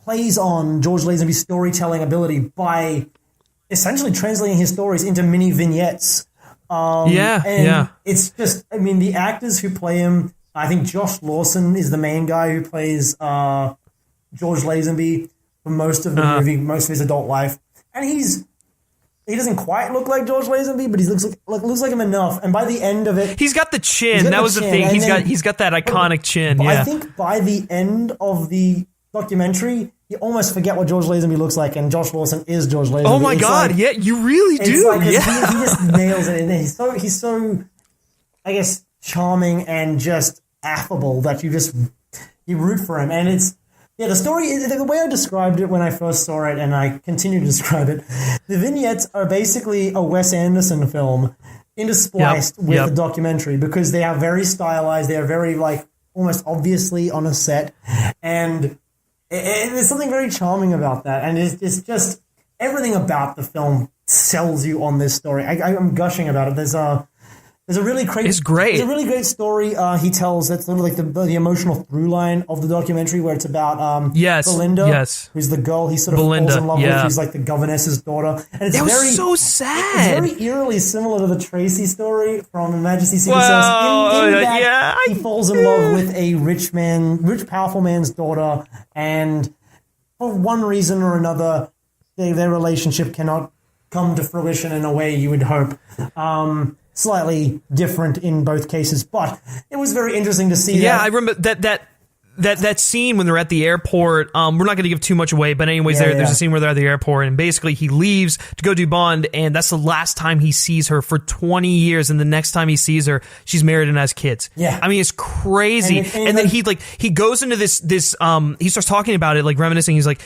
plays on George Lazenby's storytelling ability by essentially translating his stories into mini vignettes. It's just, I mean, the actors who play him, I think Josh Lawson is the main guy who plays George Lazenby for most of the movie, most of his adult life. And he doesn't quite look like George Lazenby, but he looks like him enough. And by the end of it, he's got the chin. That was the thing. He's got that iconic chin. I think by the end of the documentary, you almost forget what George Lazenby looks like, and Josh Lawson is George Lazenby. Oh my God! Yeah, you really do. He just nails it. And he's so, I guess, charming and just affable that you root for him. And it's the story. The way I described it when I first saw it, and I continue to describe it, the vignettes are basically a Wes Anderson film interspliced with the documentary because they are very stylized. They are very like almost obviously on a set, and there's something very charming about that, and it's just everything about the film sells you on this story. I'm gushing about it. There's a really great. It's great. There's a really great story he tells. That's sort of like the emotional through line of the documentary, where it's about Belinda, who's the girl he sort of falls in love with. Who's like the governess's daughter, and it's very so sad. It's very eerily similar to the Tracy story from Her Majesty's Secret Service. In that he falls in love with a rich, powerful man's daughter, and for one reason or another, their relationship cannot come to fruition in a way you would hope. Slightly different in both cases, but it was very interesting to see. Yeah, I remember that that scene when they're at the airport, we're not going to give too much away, but anyways, there's a scene where they're at the airport, and basically he leaves to go do Bond, and that's the last time he sees her for 20 years, and the next time he sees her, she's married and has kids. Yeah. I mean, it's crazy. And then he goes into this, he starts talking about it, like reminiscing. He's like,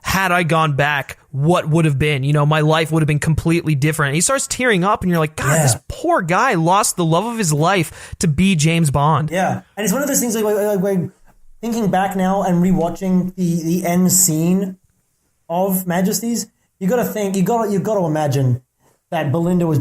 had I gone back, what would have been? My life would have been completely different. And he starts tearing up, and you're like, God, this poor guy lost the love of his life to be James Bond. Yeah. And it's one of those things like thinking back now and rewatching the end scene of Majesties, you got to imagine that Belinda was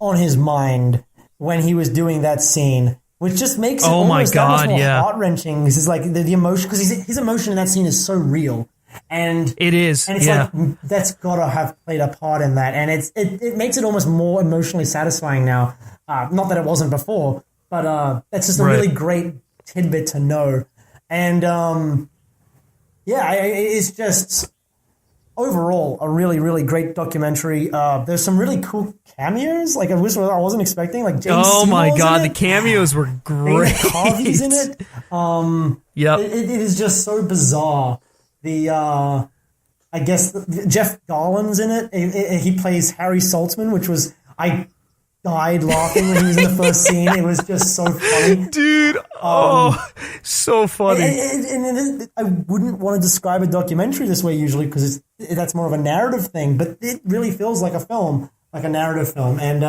on his mind when he was doing that scene, which just makes it almost more heart-wrenching. This is like the emotion, because his emotion in that scene is so real. And it is, and it's like that's gotta have played a part in that, and it makes it almost more emotionally satisfying now. Not that it wasn't before, but that's just a really great tidbit to know. And it's just overall a really, really great documentary. There's some really cool cameos, like I wasn't expecting. Like James my Seymour's God, in the it. cameos were great. Harvey's in it. It is just so bizarre. I guess Jeff Garland's in it. He plays Harry Saltzman, which was I died laughing when he was in the first scene. It was just so funny, dude. So funny. And I wouldn't want to describe a documentary this way usually, because that's more of a narrative thing. But it really feels like a film, like a narrative film. And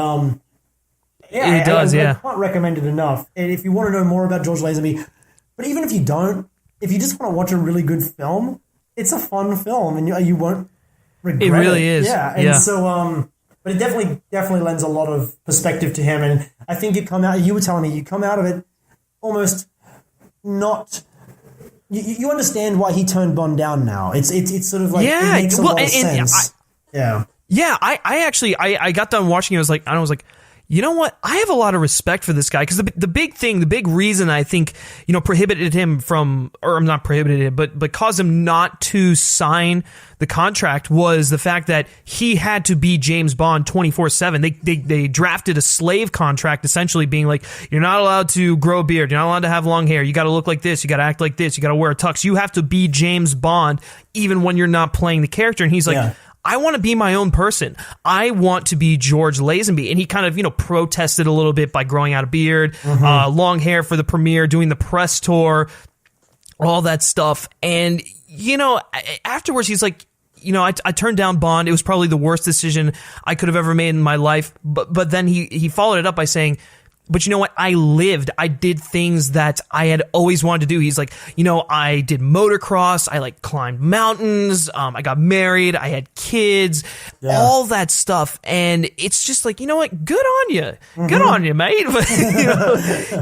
it does. I can't recommend it enough. And if you want to know more about George Lazenby, but even if you don't, if you just want to watch a really good film, it's a fun film, and you won't regret it. It really is. Yeah, and so but it definitely lends a lot of perspective to him, and I think you were telling me you come out of it almost not. You understand why he turned Bond down now. It's sort of like it makes a lot of sense. I actually got done watching it. I was like, you know what? I have a lot of respect for this guy, because the big reason I think, prohibited him from, or not prohibited, but caused him not to sign the contract was the fact that he had to be James Bond 24/7. They drafted a slave contract, essentially being like, you're not allowed to grow a beard, you're not allowed to have long hair, you got to look like this, you got to act like this, you got to wear a tux, you have to be James Bond even when you're not playing the character. And he's like, I want to be my own person. I want to be George Lazenby. And he kind of, protested a little bit by growing out a beard, long hair for the premiere, doing the press tour, all that stuff. And, afterwards he's like, I turned down Bond. It was probably the worst decision I could have ever made in my life. But then he followed it up by saying, but you know what? I did things that I had always wanted to do. He's like, I did motocross. I climbed mountains. I got married. I had kids, all that stuff. And it's just like, you know what? Good on you. Good on you, mate.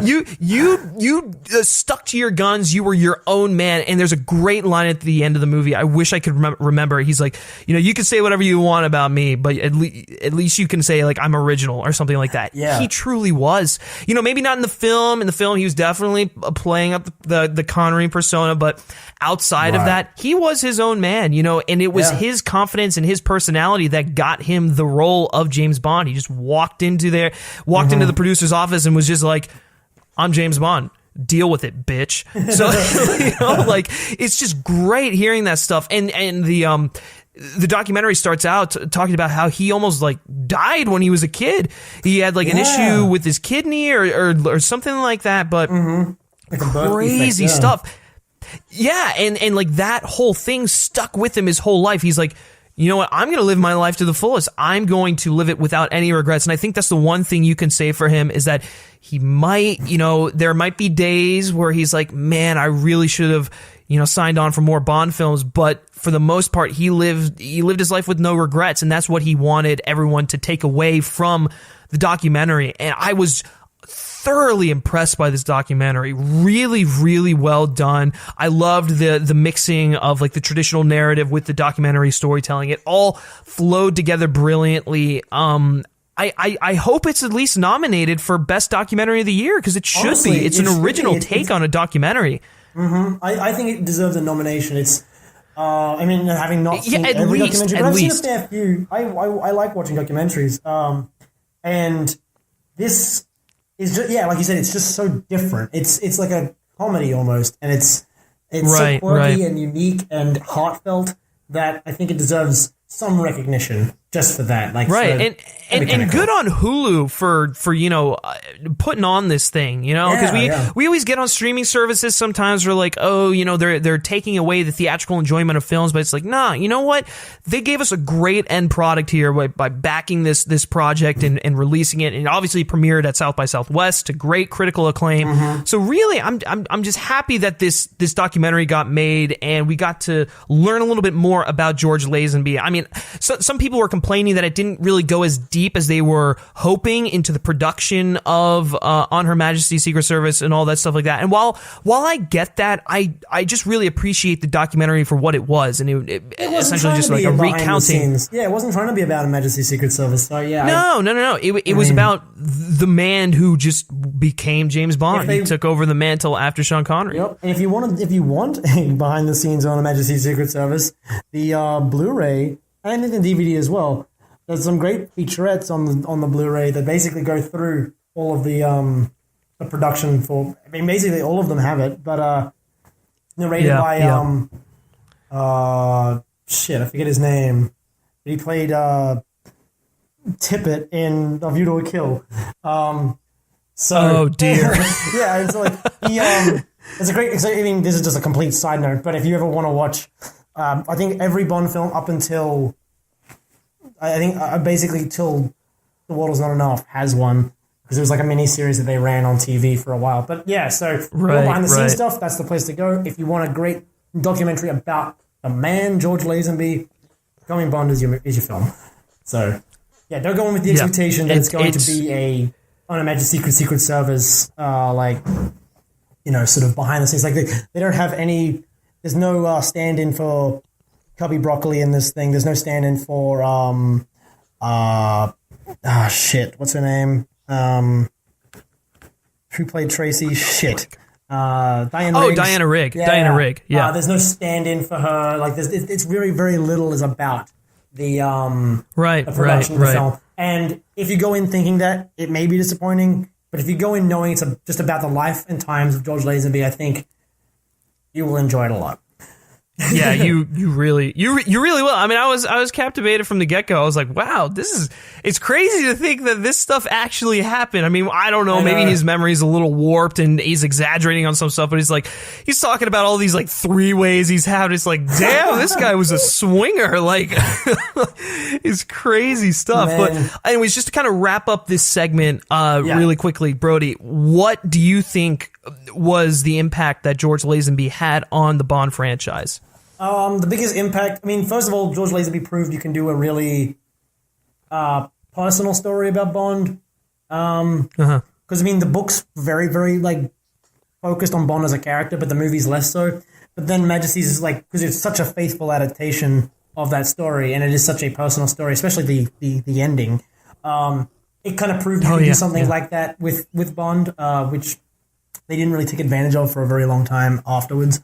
you stuck to your guns. You were your own man. And there's a great line at the end of the movie. I wish I could remember. He's like, you can say whatever you want about me, but at least you can say I'm original or something like that. Yeah. He truly was. Maybe not in the film. In the film, he was definitely playing up the Connery persona, but outside of that, he was his own man, and it was his confidence and his personality that got him the role of James Bond. He just walked into the producer's office and was just like, I'm James Bond. Deal with it, bitch. So, it's just great hearing that stuff. And the documentary starts out talking about how he almost died when he was a kid. He had an issue with his kidney or something like that, but crazy stuff. Yeah. And that whole thing stuck with him his whole life. He's like, you know what? I'm going to live my life to the fullest. I'm going to live it without any regrets. And I think that's the one thing you can say for him is that he might, there might be days where he's like, man, I really should have, signed on for more Bond films. But for the most part, he lived his life with no regrets. And that's what he wanted everyone to take away from the documentary. And I was thoroughly impressed by this documentary. Really, really well done. I loved the mixing of the traditional narrative with the documentary storytelling. It all flowed together brilliantly. I hope it's at least nominated for Best Documentary of the Year, because it should be. It's an original take on a documentary. I think it deserves a nomination. It's, having not seen every documentary, but I've seen a fair few. I like watching documentaries. And this is just, like you said, it's just so different. It's like a comedy almost, and it's It's Right, so quirky right. and unique and heartfelt that I think it deserves some recognition just for that. Like, Right, so and kinda good cool. on Hulu for putting on this thing, because we always get on streaming services sometimes we're like, oh, they're taking away the theatrical enjoyment of films, but it's like, nah, you know what, they gave us a great end product here by backing this project and releasing it, and obviously premiered at South by Southwest to great critical acclaim. So really, I'm just happy that this documentary got made and we got to learn a little bit more about George Lazenby. I mean, some people were complaining that it didn't really go as deep as they were hoping into the production of On Her Majesty's Secret Service and all that stuff like that. And while I get that, I just really appreciate the documentary for what it was, and it essentially just like a recounting. Yeah, it wasn't trying to be about Her Majesty's Secret Service. So yeah, No. It was about the man who just became James Bond. He took over the mantle after Sean Connery. Yep. And if you want a behind the scenes on Her Majesty's Secret Service, the Blu-ray and the DVD as well. There's some great featurettes on the Blu-ray that basically go through all of the production for. I mean, basically all of them have it, but narrated by shit, I forget his name. He played Tippett in A View to a Kill. Oh dear. Yeah, it's like it's a great. I mean, this is just a complete side note, but if you ever want to watch, I think every Bond film up until basically till The World Is Not Enough has one, because it was like a mini series that they ran on TV for a while. But yeah, so behind the scenes stuff, that's the place to go. If you want a great documentary about the man George Lazenby, Becoming Bond is your film. So yeah, don't go in with the expectation that it's going to be a On Her Majesty's Secret Service, sort of behind the scenes. Like they don't have any. There's no stand-in for Cubby Broccoli in this thing. There's no stand-in for what's her name? Who played Tracy? Shit. Diana Rigg. Diana Rigg. Yeah. Diana Rigg. Yeah. There's no stand-in for her. Like it's very, very little is about the production of the film. And if you go in thinking that, it may be disappointing. But if you go in knowing it's just about the life and times of George Lazenby, I think you will enjoy it a lot. Yeah, you really will. I mean, I was captivated from the get-go. I was like, wow, it's crazy to think that this stuff actually happened. I mean, I don't know, maybe his memory's a little warped and he's exaggerating on some stuff, but he's talking about all these like 3 ways he's had. It's like, damn, this guy was a swinger. Like, it's crazy stuff. Man. But anyways, just to kind of wrap up this segment really quickly, Brody, what do you think was the impact that George Lazenby had on the Bond franchise? The biggest impact, I mean, first of all, George Lazenby proved you can do a really personal story about Bond. Because, I mean, the book's very, very, like, focused on Bond as a character, but the movie's less so. But then Majesty's is, like, because it's such a faithful adaptation of that story, and it is such a personal story, especially the ending. It kind of proved you could do something like that with Bond, which they didn't really take advantage of for a very long time afterwards.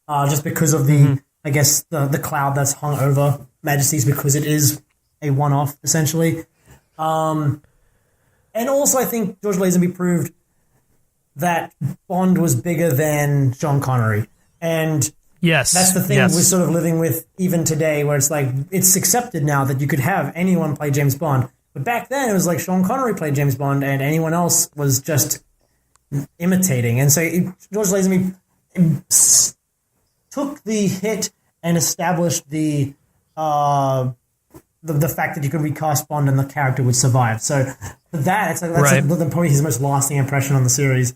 Just because of the, I guess, the cloud that's hung over Majesty's, because it is a one-off, essentially. And also, I think George Lazenby proved that Bond was bigger than Sean Connery. And that's the thing we're sort of living with even today, where it's like, it's accepted now that you could have anyone play James Bond. But back then, it was like Sean Connery played James Bond, and anyone else was just imitating. And so George Lazenby took the hit and established the fact that you could recast Bond and the character would survive. So for that, it's like that's probably his most lasting impression on the series.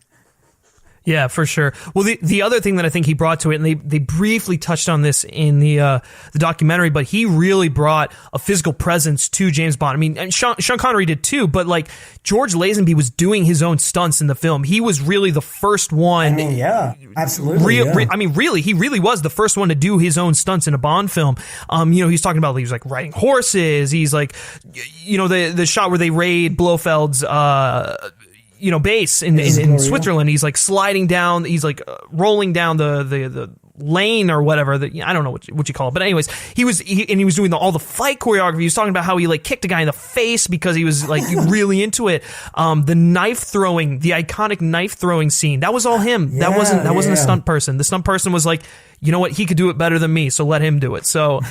Yeah, for sure. Well, the other thing that I think he brought to it, and they briefly touched on this in the documentary, but he really brought a physical presence to James Bond. I mean, and Sean Connery did too, but like George Lazenby was doing his own stunts in the film. He was really the first one. I mean, yeah, absolutely. I mean, really, he really was the first one to do his own stunts in a Bond film. He's talking about, he was like riding horses. He's like, the shot where they raid Blofeld's base in Switzerland. He's like sliding down. He's like rolling down the lane or whatever. I don't know what you call it, but anyways, he was doing all the fight choreography. He was talking about how he like kicked a guy in the face because he was like really into it. The knife throwing, the iconic knife throwing scene, that was all him. That wasn't a stunt person. The stunt person was like, you know what, he could do it better than me, so let him do it. So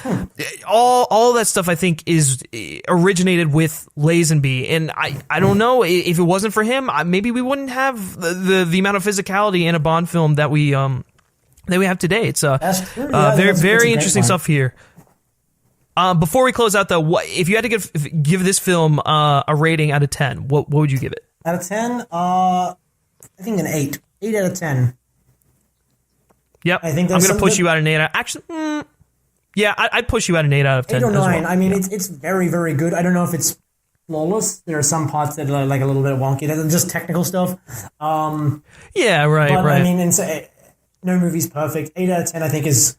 all that stuff I think is originated with Lazenby, and I don't know if it wasn't for him, maybe we wouldn't have the amount of physicality in a Bond film that we have today. It's very interesting stuff here. Before we close out though, if you had to give this film a rating out of 10, what would you give it? Out of 10, I think an 8. 8 out of 10. Yep, I think I'm going to push you out an 8. Actually, I'd push you out an 8 out of 10. 8 or 9. Well. I mean, it's very, very good. I don't know if it's flawless. There are some parts that are like a little bit wonky. That's just technical stuff. Yeah, right. I mean, no movie's perfect. 8 out of 10, I think, is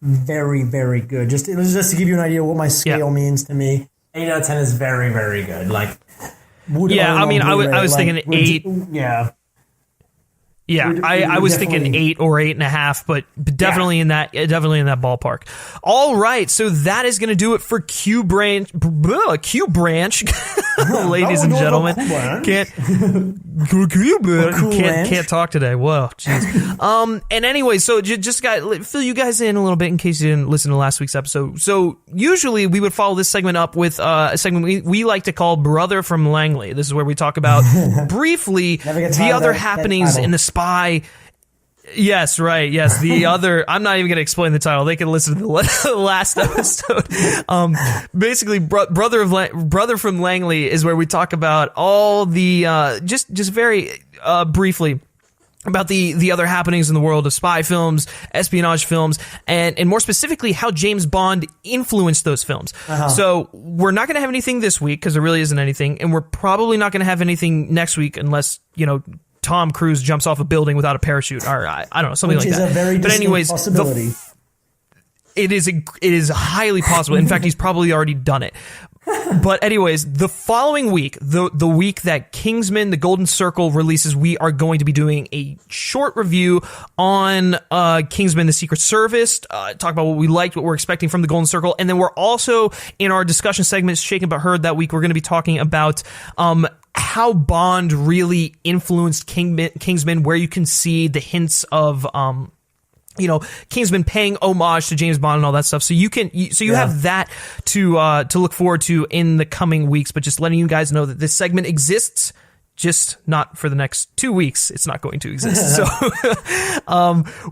very, very good. Just to give you an idea of what my scale means to me. 8 out of 10 is very, very good. Like, I mean, I was thinking 8. Yeah, I was thinking 8 or 8.5, but definitely in that ballpark. All right, so that is going to do it for Q Branch, ladies and gentlemen. Can't talk today. Whoa, jeez. And anyway, so just fill you guys in a little bit in case you didn't listen to last week's episode. So usually we would follow this segment up with a segment we like to call Brother from Langley. This is where we talk about briefly the other happenings in the spy. Yes, right. Yes, the other. I'm not even going to explain the title. They can listen to the last episode. Basically, Brother from Langley is where we talk about all the just very briefly about the other happenings in the world of spy films, espionage films, and more specifically how James Bond influenced those films. So we're not going to have anything this week because there really isn't anything, and we're probably not going to have anything next week unless Tom Cruise jumps off a building without a parachute, or I don't know, something like that. Which is a very distinct possibility. It is highly possible. In fact, he's probably already done it. But anyways, the following week, the week that Kingsman: The Golden Circle releases, we are going to be doing a short review on Kingsman: The Secret Service, talk about what we liked, what we're expecting from The Golden Circle, and then we're also, in our discussion segment, Shaken But Heard, that week, we're going to be talking about how Bond really influenced Kingsman, where you can see the hints of Kingsman paying homage to James Bond and all that stuff. So you have that to look forward to in the coming weeks. But just letting you guys know that this segment exists, just not for the next 2 weeks. It's not going to exist. So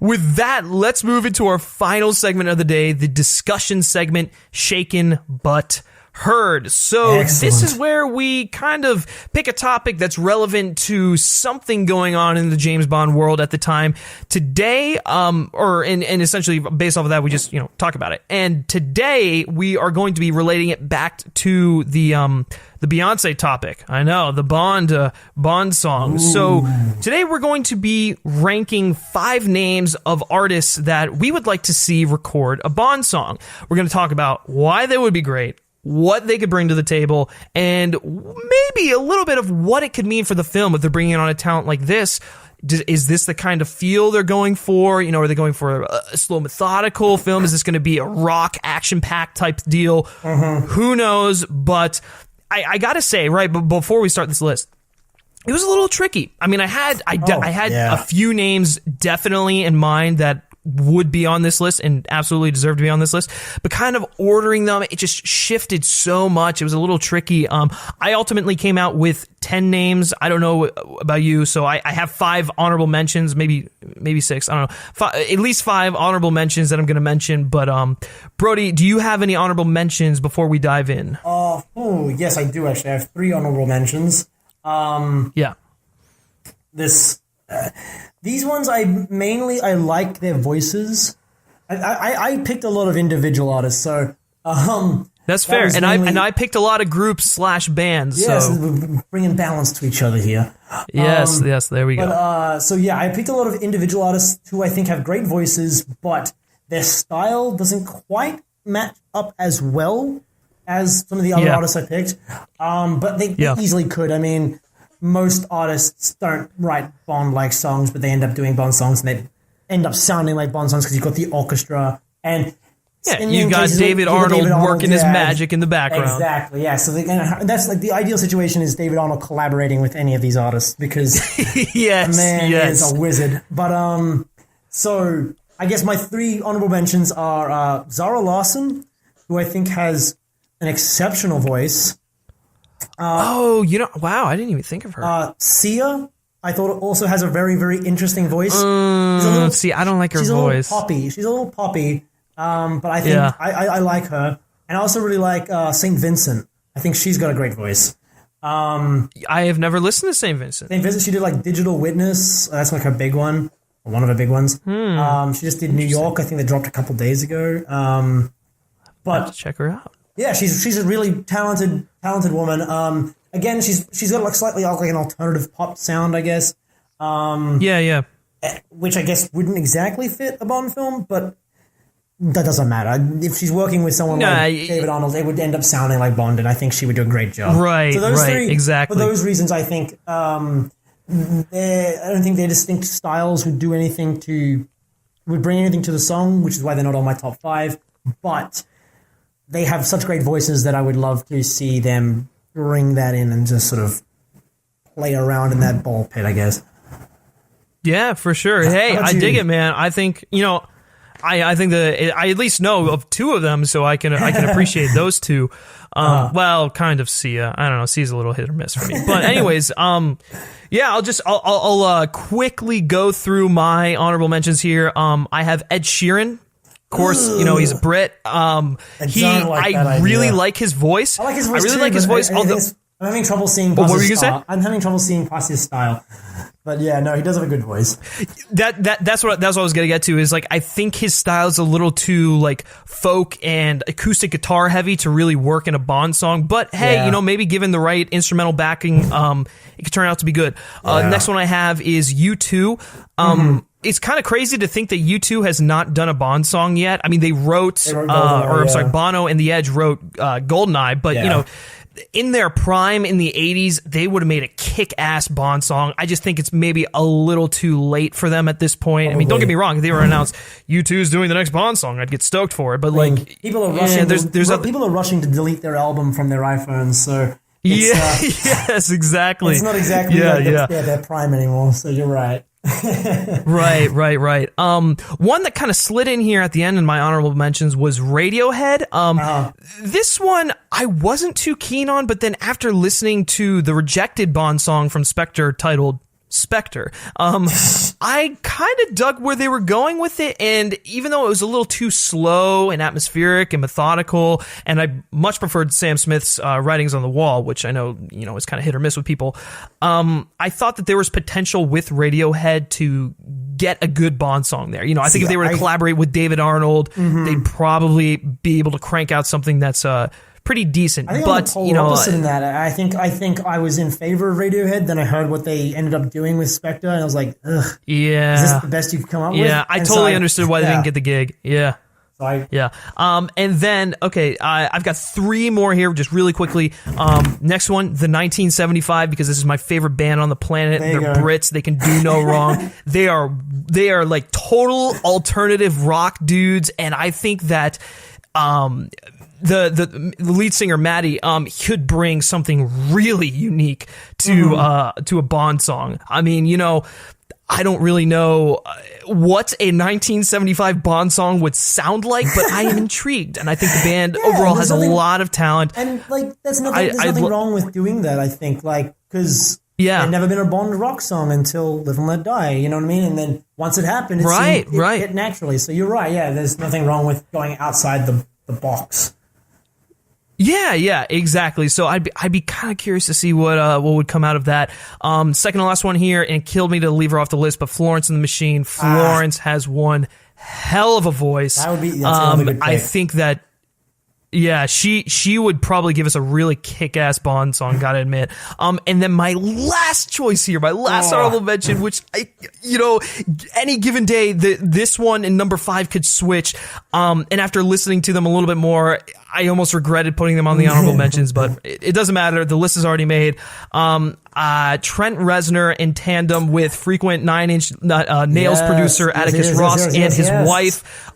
with that, let's move into our final segment of the day, the discussion segment, Shaken But Heard. So This is where we kind of pick a topic that's relevant to something going on in the James Bond world at the time. Today, and essentially based off of that, we just talk about it. And today we are going to be relating it back to the Beyonce topic. I know, the Bond song. Ooh. So today we're going to be ranking 5 names of artists that we would like to see record a Bond song. We're going to talk about why they would be great, what they could bring to the table, and maybe a little bit of what it could mean for the film if they're bringing on a talent like this. Is this the kind of feel they're going for? Are they going for a slow, methodical film? Is this going to be a rock, action-packed type deal? Who knows? But I gotta say, right, but before we start this list, it was a little tricky. I mean, I had a few names definitely in mind that would be on this list and absolutely deserve to be on this list, but kind of ordering them, it just shifted so much. It was a little tricky. I ultimately came out with 10 names. I don't know about you, so I have 5 honorable mentions, maybe 6. I don't know. At least 5 honorable mentions that I'm going to mention. But Brody, do you have any honorable mentions before we dive in? Yes, I do actually. I have 3 honorable mentions. Yeah. These ones I like their voices. I picked a lot of individual artists, so that's fair. And I picked a lot of groups / bands. Yes, so we're bringing balance to each other here. Yes, there we go. I picked a lot of individual artists who I think have great voices, but their style doesn't quite match up as well as some of the other artists I picked. But they easily could. I mean, most artists don't write Bond-like songs, but they end up doing Bond songs, and end up sounding like Bond songs because you've got the orchestra and. Yeah, you got David Arnold working his magic in the background. Exactly, yeah. So and that's like the ideal situation is David Arnold collaborating with any of these artists because yes, man is a wizard. But so I guess my 3 honorable mentions are Zara Larsson, who I think has an exceptional voice. Wow, I didn't even think of her. Sia, I thought also has a very, very interesting voice. I don't like her voice. She's a little poppy. But I think I like her. And I also really like St. Vincent. I think she's got a great voice. I have never listened to St. Vincent. St. Vincent, she did like Digital Witness. That's like her big one. Or one of her big ones. She just did New York. I think they dropped a couple days ago. But I'll have to check her out. Yeah, she's a really talented woman. Again, she's got like slightly like an alternative pop sound, I guess. Yeah. Which I guess wouldn't exactly fit a Bond film, but that doesn't matter. If she's working with someone like David Arnold, it would end up sounding like Bond, and I think she would do a great job. Right, so those three, exactly. For those reasons, I think I don't think their distinct styles would bring anything to the song, which is why they're not on my top 5. But they have such great voices that I would love to see them bring that in and just sort of play around in that ball pit, I guess. Yeah, for sure. Hey, I dig it, man. I think I think that I at least know of 2 of them, so I can appreciate those 2. Well, kind of Sia. I don't know. Sia's a little hit or miss for me. But anyways, I'll quickly go through my honorable mentions here. I have Ed Sheeran. Of course, he's a Brit. I really like his voice. I like his voice. I really like his voice. I'm having trouble seeing past his style. I'm having trouble seeing past his style. But yeah, no, he does have a good voice. That's what I was gonna get to, is like I think his style's a little too like folk and acoustic guitar heavy to really work in a Bond song. But hey, maybe given the right instrumental backing, it could turn out to be good. Next one I have is U2. It's kind of crazy to think that U2 has not done a Bond song yet. I mean, they wrote Bono and The Edge wrote Goldeneye, but in their prime in the 80s, they would have made a kick-ass Bond song. I just think it's maybe a little too late for them at this point. Probably. I mean, don't get me wrong. If they were announced, U2's doing the next Bond song, I'd get stoked for it. But people are rushing. People are rushing to delete their album from their iPhones. So yes, exactly. It's not exactly their prime anymore. So you're right. Right. One that kind of slid in here at the end in my honorable mentions was Radiohead. This one I wasn't too keen on, but then after listening to the rejected Bond song from Spectre titled Spectre, I kind of dug where they were going with it, and even though it was a little too slow and atmospheric and methodical, and I much preferred Sam Smith's Writings on the Wall, which I know is kind of hit or miss with people, I thought that there was potential with Radiohead to get a good Bond song there. I think if they were to collaborate with David Arnold, they'd probably be able to crank out something that's pretty decent. I think I'm the polar opposite in that. I think I was in favor of Radiohead. Then I heard what they ended up doing with Spectre, and I was like, ugh. Yeah. Is this the best you've come up with? Yeah, I totally understood why they didn't get the gig. Yeah. Yeah. And then, okay, I've got 3 more here, just really quickly. Next one, the 1975, because this is my favorite band on the planet. They're Brits. They can do no wrong. They are like total alternative rock dudes, and I think that the lead singer Maddie could bring something really unique to a Bond song. I mean, I don't really know what a 1975 Bond song would sound like, but I am intrigued, and I think the band overall has a lot of talent. And there's nothing wrong with doing that. I think because there'd never been a Bond rock song until Live and Let Die. You know what I mean? And then once it happened, it hit naturally. So you're right. Yeah, there's nothing wrong with going outside the box. Yeah, exactly. So I'd be kind of curious to see what would come out of that. Second to last one here, and it killed me to leave her off the list, but Florence and the Machine. Florence has one hell of a voice. That's another good pick. I think that Yeah, she would probably give us a really kick-ass Bond song, gotta admit. And then my last choice here, my last honorable mention, which any given day, this one and number 5 could switch. And after listening to them a little bit more, I almost regretted putting them on the honorable mentions, but it doesn't matter. The list is already made. Trent Reznor in tandem with frequent Nine Inch Nails producer Atticus Ross and his wife,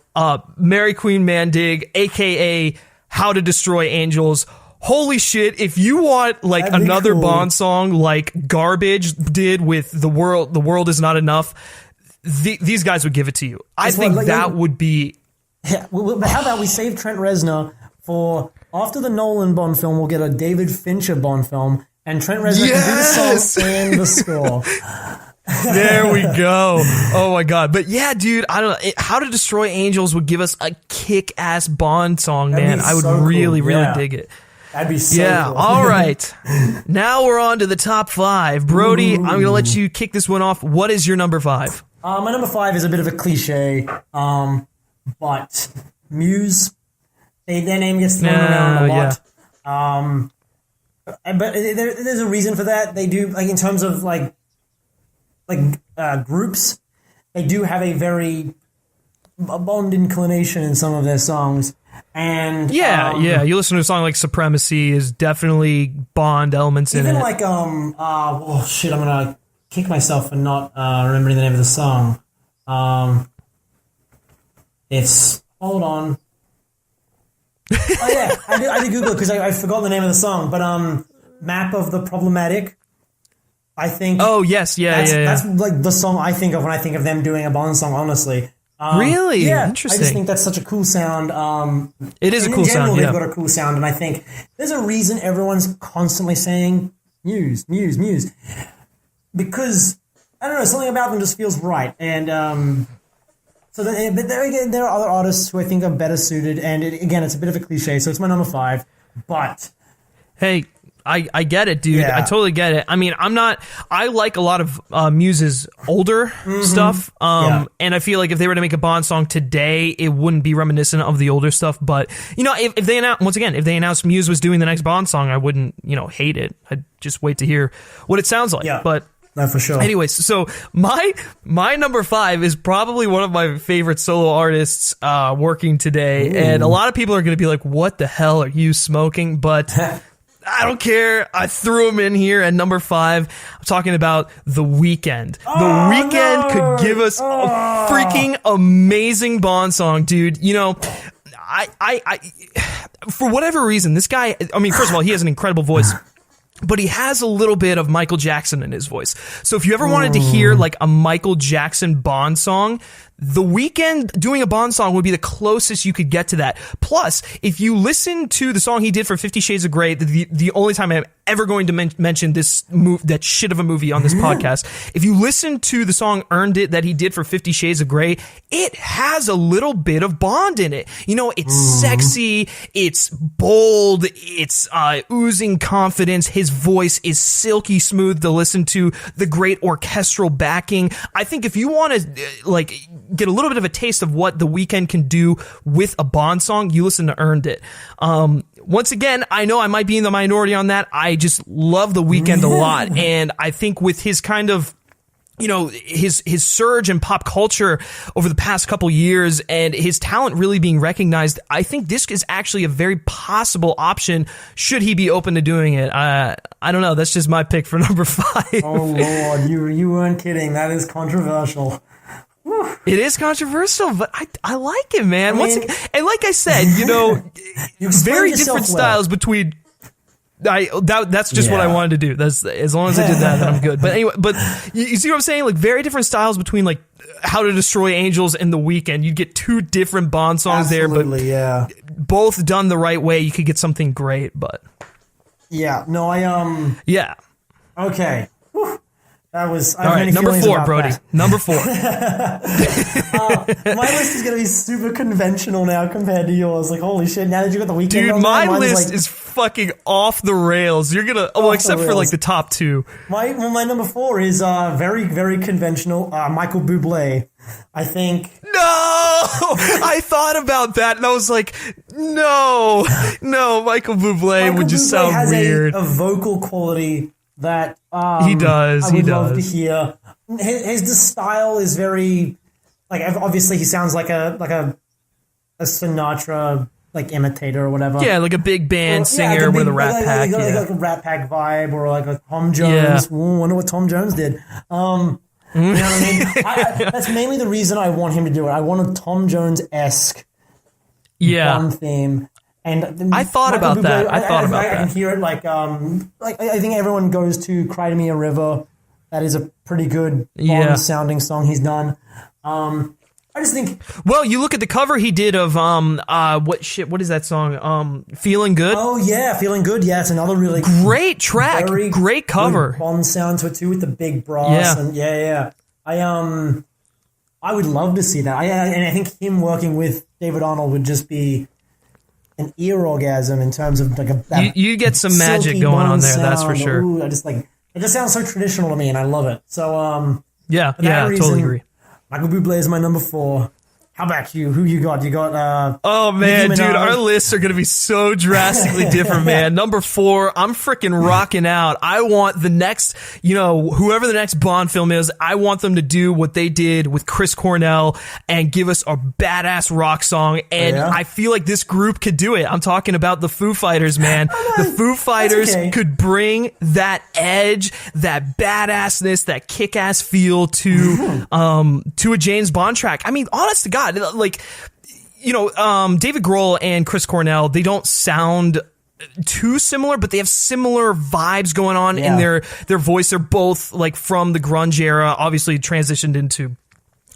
Mary Queen Mandig, aka How to Destroy Angels. Holy shit, if you want like another cool Bond song like Garbage did with The World Is Not Enough, these guys would give it to you. I think that would be... Yeah, but how about we save Trent Reznor for after the Nolan Bond film, we'll get a David Fincher Bond film, and Trent Reznor can do the song and the score. There we go. Oh my god. But yeah, dude, I don't know. How to Destroy Angels would give us a kick-ass Bond song, man. I would really dig it. That'd be so cool. All right. Now we're on to the top 5. Brody, I'm going to let you kick this one off. What is your number 5? My number 5 is a bit of a cliche, but Muse, their name gets thrown around a lot. Yeah. But there's a reason for that. They do, like, in terms of like groups, they do have a Bond inclination in some of their songs. And you listen to a song like Supremacy is definitely Bond elements in it. Even like I'm gonna kick myself for not remembering the name of the song. It's hold on. Oh yeah, I did Google it because I forgot the name of the song. But Map of the Problematic, I think. Oh yes, that's like the song I think of when I think of them doing a Bond song. Honestly. Really? Yeah, interesting. I just think that's such a cool sound. It is a cool sound. In general, they've got a cool sound, and I think there's a reason everyone's constantly saying Muse, Muse, Muse, because I don't know, something about them just feels right. And but there are other artists who I think are better suited. And again, it's a bit of a cliche, so it's my number 5. But hey, I get it, dude. Yeah. I totally get it. I mean, I like a lot of Muse's older stuff. And I feel like if they were to make a Bond song today, it wouldn't be reminiscent of the older stuff. But, if they announced Muse was doing the next Bond song, I wouldn't, hate it. I'd just wait to hear what it sounds like. Yeah. But no, for sure. Anyways, so my number 5 is probably one of my favorite solo artists working today. Ooh. And a lot of people are going to be like, what the hell are you smoking? But... I don't care. I threw him in here at number 5. I'm talking about The Weeknd. The Weeknd could give us a freaking amazing Bond song, dude. I for whatever reason, this guy, I mean, first of all, he has an incredible voice. But he has a little bit of Michael Jackson in his voice. So if you ever wanted to hear like a Michael Jackson Bond song, The Weeknd doing a Bond song would be the closest you could get to that. Plus, if you listen to the song he did for 50 Shades of Grey, the only time I'm ever going to mention that shit of a movie on this podcast, if you listen to the song Earned It that he did for 50 Shades of Grey, it has a little bit of Bond in it. It's sexy, it's bold, it's oozing confidence. His voice is silky smooth to listen to, the great orchestral backing. I think if you want to get a little bit of a taste of what The Weeknd can do with a Bond song, you listen to Earned It. Once again, I know I might be in the minority on that. I just love The Weeknd a lot. And I think with his kind of, his surge in pop culture over the past couple years and his talent really being recognized, I think this is actually a very possible option should he be open to doing it. I don't know. That's just my pick for number 5. Oh, Lord. You weren't kidding. That is controversial. It is controversial, but I like it, man. And like I said, very different styles between. That's just what I wanted to do. That's as long as I did that, then I'm good. But anyway, you see what I'm saying? Like very different styles between like How to Destroy Angels and The Weeknd. You'd get 2 different Bond songs Absolutely, there, but both done the right way, you could get something great. But okay. Whew. That was all right. Number 4, Brody. That. Number 4. My list is gonna be super conventional now compared to yours. Like, holy shit! Now that you got The Weeknd, dude, my list is fucking off the rails. You're gonna, except for like the top 2. My number 4 is very very conventional. Michael Buble. I think. No. I thought about that, and I was like, no, Michael Bublé would just Bublé sound has weird. A vocal quality that He does. I would love to hear. His style is very like, obviously he sounds like a Sinatra like imitator or whatever. Yeah, like a big band singer with a Rat Pack. Like a Rat Pack vibe, or like a Tom Jones. Yeah. Ooh, I wonder what Tom Jones did. You know what I mean? That's mainly the reason I want him to do it. I want a Tom Jones-esque Bond theme. And I thought Michael about Bublé, that. I can hear it like I think everyone goes to "Cry to Me a River." That is a pretty good Bond sounding song he's done. I just think. Well, you look at the cover he did of what is that song? Feeling Good. Oh yeah, Feeling Good. Yeah, it's another really great track, great cover. Bond sound to it too, with the big brass. Yeah. And I would love to see that. And I think him working with David Arnold would just be an ear orgasm in terms of like you get some magic going on there. Sound. That's for sure. Ooh, I just like it. Just sounds so traditional to me, and I love it. So yeah, totally agree. Michael Bublé is my number 4. How about you? Who you got? You got oh man, dude, our lists are gonna be so drastically different, man. Number 4, I'm freaking rocking out. I want the next, whoever the next Bond film is, I want them to do what they did with Chris Cornell and give us a badass rock song. And I feel like this group could do it. I'm talking about the Foo Fighters, man. The Foo Fighters could bring that edge, that badassness, that kick-ass feel to a James Bond track. I mean, honest to God, like, David Grohl and Chris Cornell, they don't sound too similar, but they have similar vibes going on in their voice. They're both like from the grunge era, obviously transitioned into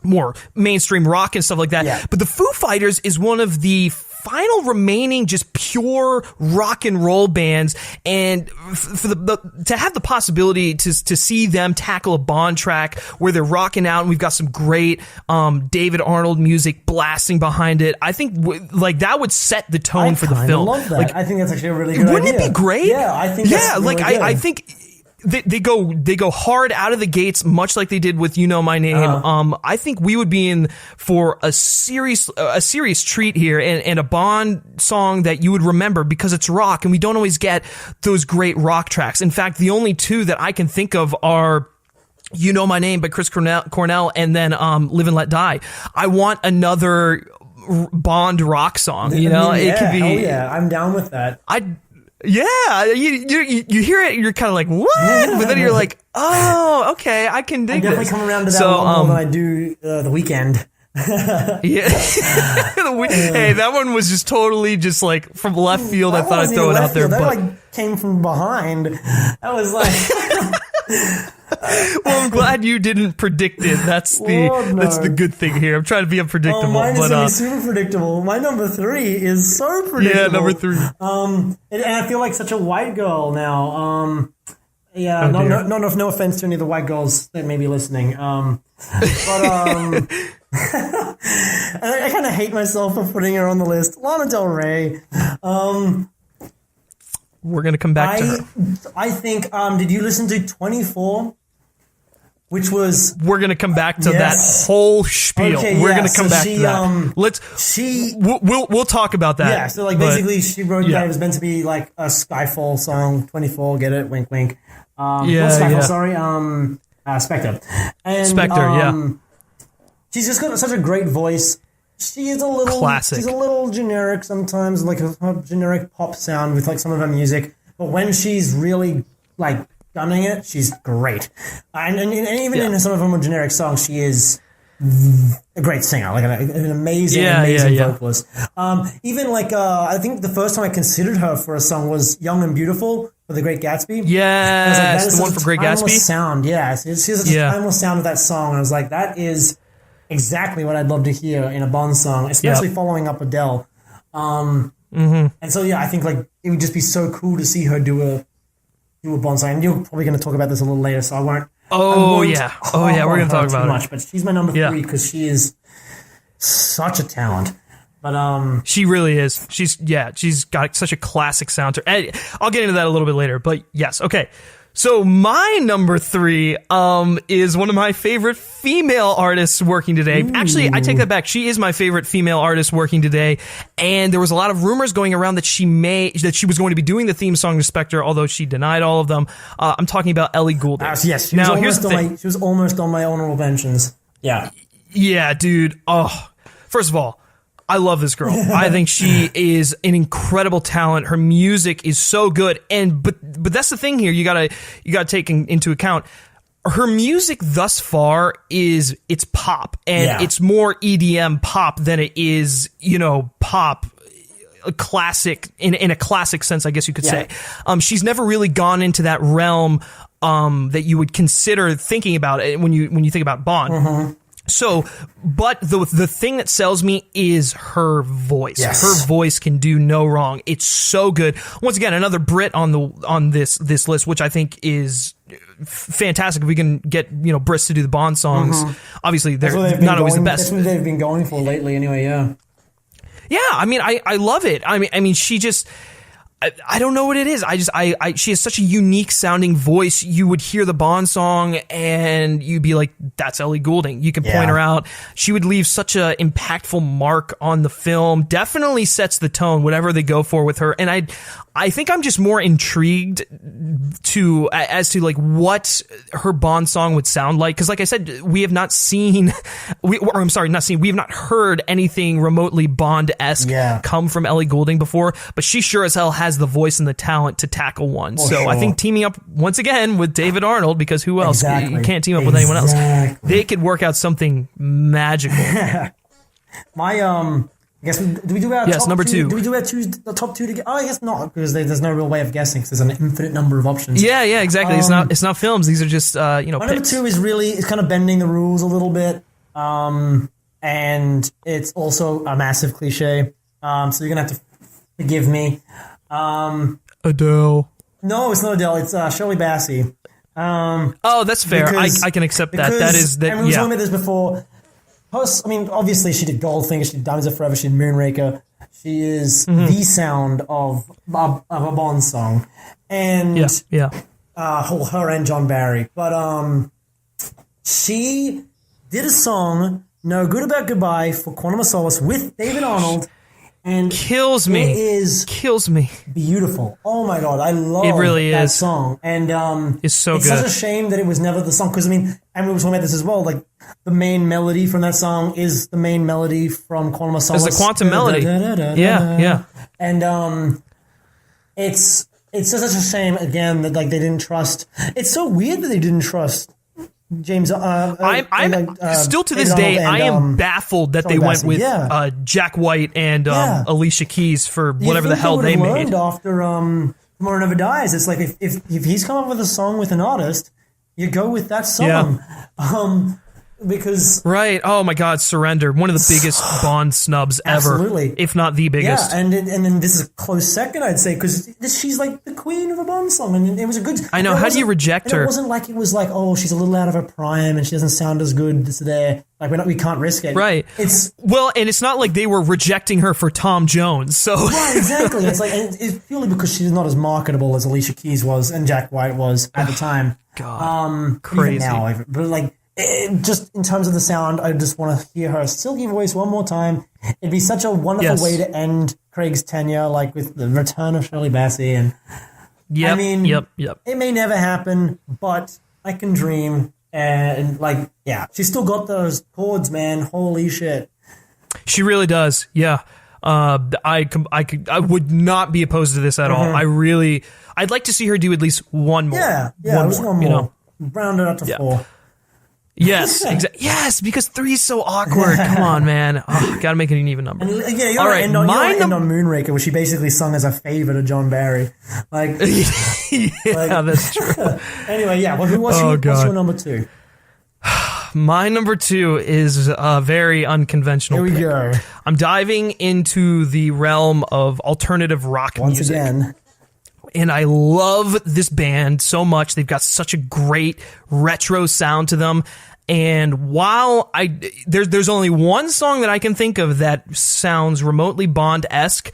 more mainstream rock and stuff like that. Yeah. But the Foo Fighters is one of the final remaining just pure rock and roll bands, and for to have the possibility to see them tackle a Bond track where they're rocking out, and we've got some great David Arnold music blasting behind it, I think like that would set the tone for the film. I love that. Like, I think that's actually a really good idea. Wouldn't it be great? Yeah, I think that's really good. I think they go hard out of the gates, much like they did with "You Know My Name." I think we would be in for a serious treat here, and a Bond song that you would remember because it's rock, and we don't always get those great rock tracks. In fact, the only two that I can think of are "You Know My Name" by Chris Cornell, and then "Live and Let Die." I want another Bond rock song. It could be. Hell yeah, I'm down with that. Yeah, you hear it, you're kind of like, what? But then you're like, oh, okay, I can dig this. I definitely come around to that one more than I do The Weeknd. Yeah. Hey, that one was just totally just like from left field. I thought I'd throw it out there. That but like came from behind. That was like... Well, I'm glad you didn't predict it. That's the good thing here. I'm trying to be unpredictable. Mine is gonna be super predictable. My number 3 is so predictable. Yeah, number 3. And I feel like such a white girl now. No offense to any of the white girls that may be listening. But I kind of hate myself for putting her on the list. Lana Del Rey. We're gonna come back to her. I think. Did you listen to 24? Which was... We're going to come back to that whole spiel. Okay, We're going to come back to that. We'll talk about that. Yeah, so like basically she wrote that it was meant to be like a Skyfall song, 24, get it? Wink, wink. Not Skyfall, sorry. Spectre. And, Spectre, She's just got such a great voice. She is a little... Classic. She's a little generic sometimes, like a generic pop sound with like some of her music. But when she's really like... gunning it, she's great, and even in some of her more generic songs, she is a great singer, like an amazing vocalist. Even like I think the first time I considered her for a song was "Young and Beautiful" for The Great Gatsby. Yeah, the one for Great Gatsby. Sound, yeah, she has such a timeless sound of that song. And I was like, that is exactly what I'd love to hear in a Bond song, especially following up Adele. And so I think like it would just be so cool to see her do a Bond song. And you're probably going to talk about this a little later, so I won't. We're going to talk about it. But she's my number 3 because she is such a talent. But she really is. She's got such a classic sound to her. I'll get into that a little bit later. But yes, okay. So my number 3 is one of my favorite female artists working today. Ooh. Actually, I take that back. She is my favorite female artist working today. And there was a lot of rumors going around that she was going to be doing the theme song to Spectre, although she denied all of them. I'm talking about Ellie Goulding. Yes, she was almost on my honorable mentions. Yeah. Yeah, dude. Oh, first of all, I love this girl. I think she is an incredible talent. Her music is so good, but that's the thing here. You gotta take into account her music thus far it's pop, and it's more EDM pop than it is pop. A classic in a classic sense, I guess you could say. She's never really gone into that realm that you would consider thinking about it when you think about Bond. Mm-hmm. So, but the thing that sells me is her voice. Yes. Her voice can do no wrong. It's so good. Once again, another Brit on this list, which I think is fantastic. If we can get Brits to do the Bond songs, obviously they're not always the best. That's what they've been going for lately, anyway. Yeah. Yeah, I mean, I love it. I mean, she just. I don't know what it is. She has such a unique sounding voice. You would hear the Bond song and you'd be like, that's Ellie Goulding. You can point her out. She would leave such an impactful mark on the film. Definitely sets the tone, whatever they go for with her. And I think I'm just more intrigued as to like what her Bond song would sound like. Cause like I said, we have not heard anything remotely Bond-esque come from Ellie Goulding before, but she sure as hell has the voice and the talent to tackle one. So I think teaming up once again with David Arnold, because who else? You can't team up with anyone else. They could work out something magical. I guess do we do our top number 2? Do we do the top 2 together? Oh, I guess not, because there's no real way of guessing. Because there's an infinite number of options. Yeah, exactly. It's not films. These are just my number 2 is it's kind of bending the rules a little bit, and it's also a massive cliche. So you're gonna have to forgive me. Adele. No, it's not Adele. It's Shirley Bassey. That's fair. I can accept that. That is that. And we were talking about this before. Obviously, she did Goldfinger, she did Diamonds Are Forever, she did Moonraker. She is the sound of a Bond song, and her and John Barry. But she did a song, "No Good About Goodbye" for Quantum of Solace with David Arnold. And kills me. It is beautiful. Oh my god, I love that song. And it's so good. It's such a shame that it was never the song, because and we were talking about this as well. Like the main melody from that song is the main melody from Quantum of Solace. It's the quantum melody. Yeah. And it's just such a shame again that they didn't trust. It's so weird that they didn't trust James. I'm still to this day, I am baffled that they went with Jack White and Alicia Keys for whatever the hell they made. After Tomorrow Never Dies, it's like if he's come up with a song with an artist, you go with that song. Because oh my god, Surrender, one of the biggest Bond snubs ever, if not the biggest. And then this is a close second, I'd say, because she's like the queen of a Bond song, and it was a good. I know. How do you reject her? It wasn't like it was like, oh, she's a little out of her prime and she doesn't sound as good. This there, like we can't risk it. Right. And it's not like they were rejecting her for Tom Jones. So right, exactly. It's like it's purely because she's not as marketable as Alicia Keys was and Jack White was at the time. God, crazy. Even now, but just in terms of the sound, I just want to hear her silky voice one more time. It'd be such a wonderful way to end Craig's tenure, like with the return of Shirley Bassey. And it may never happen, but I can dream. And she's still got those chords, man. Holy shit. She really does. Yeah. I would not be opposed to this at all. I'd like to see her do at least one more. One more. Round it up to 4. Yes, exactly. Yes, because 3 is so awkward. Come on, man. Gotta make it an even number. You're right. End on Moonraker, where she basically sung as a favor to John Barry. That's true. Anyway, what's your number 2? My number 2 is a very unconventional pick. Here we go. I'm diving into the realm of alternative rock music. Once again. And I love this band so much. They've got such a great retro sound to them. And while there's only one song that I can think of that sounds remotely Bond-esque,